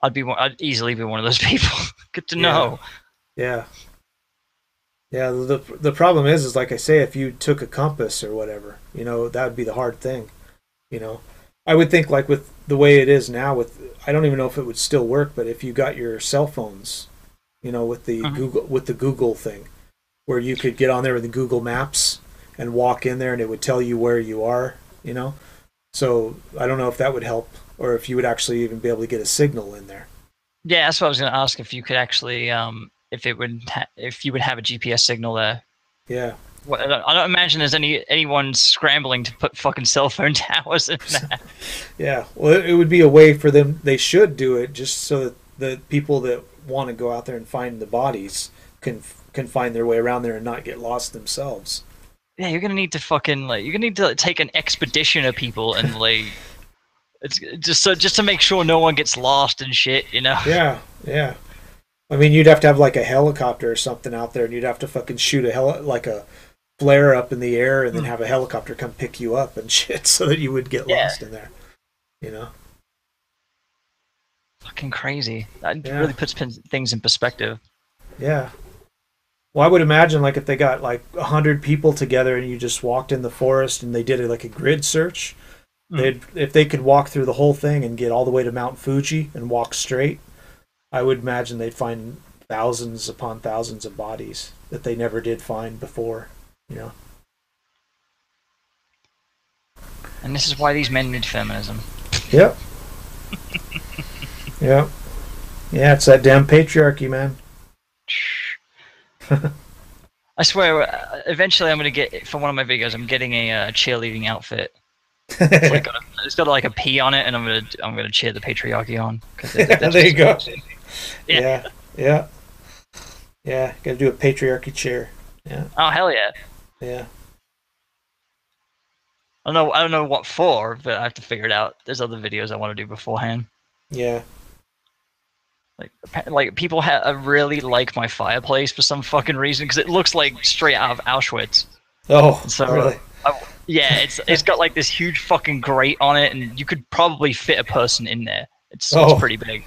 I'd easily be one of those people. Good to know. Yeah. Yeah, the problem is like I say, if you took a compass or whatever, that would be the hard thing. You know, I would think like with the way it is now, I don't even know if it would still work, but if you got your cell phones, with the Google thing, where you could get on there with the Google Maps and walk in there, and it would tell you where you are. So I don't know if that would help, or if you would actually even be able to get a signal in there. Yeah, that's what I was going to ask, if you could actually, if you would have a GPS signal there. Yeah. Well, I don't imagine there's anyone scrambling to put fucking cell phone towers in there. Yeah, well, it would be a way for them. They should do it just so that the people that want to go out there and find the bodies can find their way around there and not get lost themselves. Yeah, you're gonna need to take an expedition of people and it's just to make sure no one gets lost and shit. Yeah. I mean, you'd have to have like a helicopter or something out there, and you'd have to fucking shoot like a flare up in the air, and then have a helicopter come pick you up and shit, so that you would get lost in there. Fucking crazy. That really puts things in perspective. Yeah. Well, I would imagine like if they got like 100 people together and you just walked in the forest and they did like a grid search, if they could walk through the whole thing and get all the way to Mount Fuji and walk straight, I would imagine they'd find thousands upon thousands of bodies that they never did find before. And this is why these men need feminism. Yep. Yep. Yeah, it's that damn patriarchy, man. I swear, eventually I'm going to get, for one of my videos, I'm getting a cheerleading outfit. It's got like a P on it, and I'm gonna cheer the patriarchy on. There you go. Yeah. Gotta do a patriarchy cheer. Yeah. Oh hell yeah. Yeah. I don't know what for, but I have to figure it out. There's other videos I want to do beforehand. Yeah. Like people really like my fireplace for some fucking reason, because it looks like straight out of Auschwitz. Oh, so really? Yeah, it's got like this huge fucking grate on it, and you could probably fit a person in there. It's pretty big.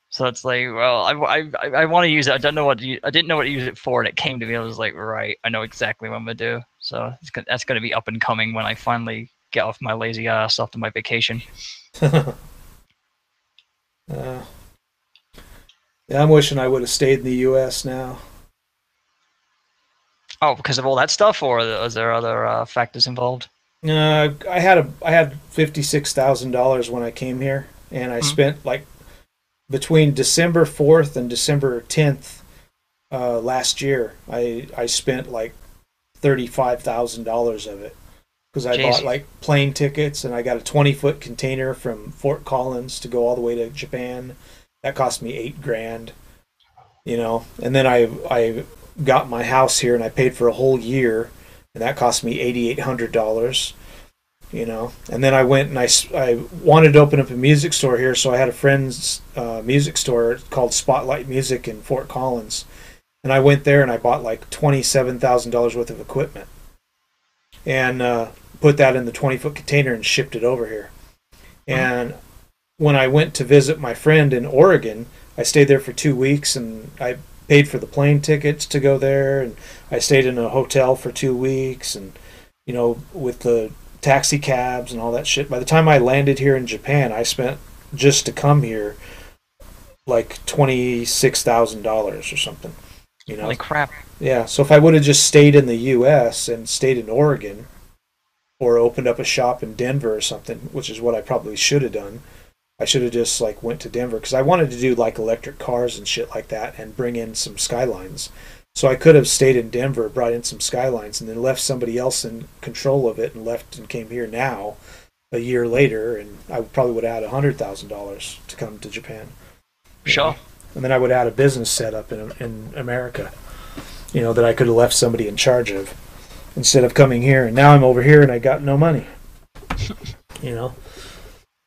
So it's like, well, I want to use it. I didn't know what to use it for, and it came to me. I was like, right, I know exactly what I'm gonna do. So that's gonna be up and coming when I finally get off my lazy ass after my vacation. Yeah, I'm wishing I would have stayed in the U.S. now. Oh, because of all that stuff, or is there other factors involved? I had $56,000 when I came here, and I spent like between December 4th and December 10th last year. I spent like $35,000 of it, because I bought like plane tickets, and I got a 20-foot container from Fort Collins to go all the way to Japan. That cost me $8,000, and then I got my house here, and I paid for a whole year, and that cost me $8,800, and then I went and I wanted to open up a music store here, so I had a friend's music store called Spotlight Music in Fort Collins, and I went there and I bought like $27,000 worth of equipment, and put that in the 20-foot container and shipped it over here. And when I went to visit my friend in Oregon, I stayed there for 2 weeks, and I paid for the plane tickets to go there, and I stayed in a hotel for 2 weeks, and with the taxi cabs and all that shit. By the time I landed here in Japan, I spent, just to come here, like $26,000 or something. Holy crap. Yeah, so if I would have just stayed in the U.S. and stayed in Oregon, or opened up a shop in Denver or something, which is what I probably should have done, I should have just like went to Denver, because I wanted to do like electric cars and shit like that and bring in some Skylines. So I could have stayed in Denver, brought in some Skylines, and then left somebody else in control of it, and left and came here now, a year later, and I probably would have had $100,000 to come to Japan. Sure. And then I would have had a business set up in America, that I could have left somebody in charge of, instead of coming here. And now I'm over here and I got no money.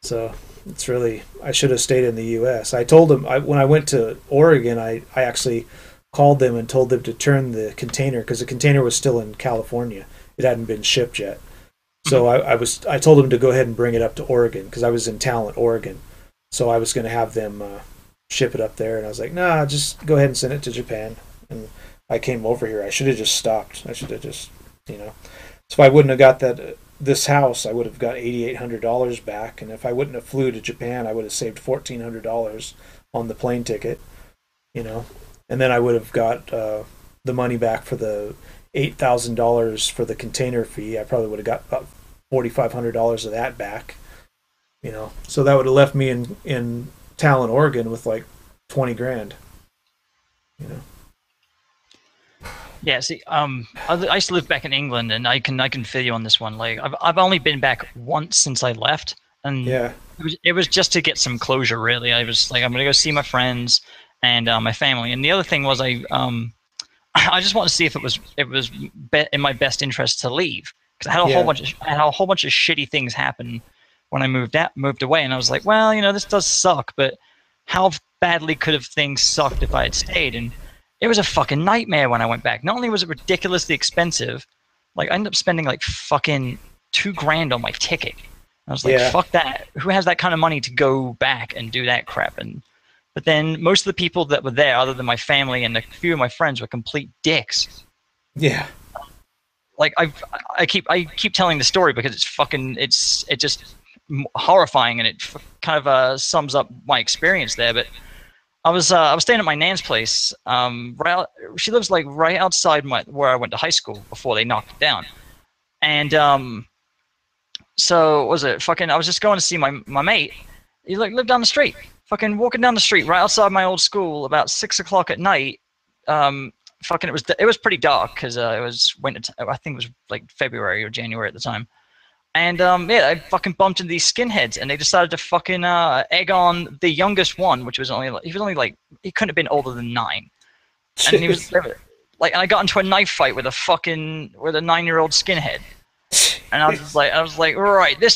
So it's really, I should have stayed in the U.S. I told them, when I went to Oregon, I actually called them and told them to turn the container, because the container was still in California. It hadn't been shipped yet. So I told them to go ahead and bring it up to Oregon, because I was in Talent, Oregon. So I was going to have them ship it up there, and I was like, nah, just go ahead and send it to Japan. And I came over here. I should have just stopped. I should have just, you know. So if I wouldn't have got this house, I would have got $8,800 back. And if I wouldn't have flew to Japan, I would have saved $1,400 on the plane ticket, you know. And then I would have got the money back for the $8,000 for the container fee. I probably would have got about $4,500 of that back, you know. So that would have left me in Talon, Oregon with like 20 grand, you know. Yeah, see, I used to live back in England, and I can feel you on this one. Like, I've only been back once since I left, and yeah, it was just to get some closure. Really, I was like, I'm gonna go see my friends and my family. And the other thing was, I just wanted to see if it was in my best interest to leave, because I had a whole bunch of shitty things happen when I moved away, and I was like, well, you know, this does suck, but how badly could have things sucked if I had stayed? And it was a fucking nightmare when I went back. Not only was it ridiculously expensive, like I ended up spending like fucking $2,000 on my ticket. I was like, fuck that. Who has that kind of money to go back and do that crap? But then most of the people that were there, other than my family and a few of my friends, were complete dicks. Yeah. Like I keep telling the story because it's just horrifying, and it kind of sums up my experience there. But I was staying at my nan's place. She lives like right outside where I went to high school before they knocked it down. And so was it fucking? I was just going to see my mate. He like lived down the street. Fucking walking down the street right outside my old school about 6 o'clock at night. Fucking it was pretty dark because it was winter. I think it was like February or January at the time. And I fucking bumped into these skinheads, and they decided to fucking egg on the youngest one, which was he couldn't have been older than 9, and he was like, and I got into a knife fight with a 9-year-old skinhead, and I was like, right, this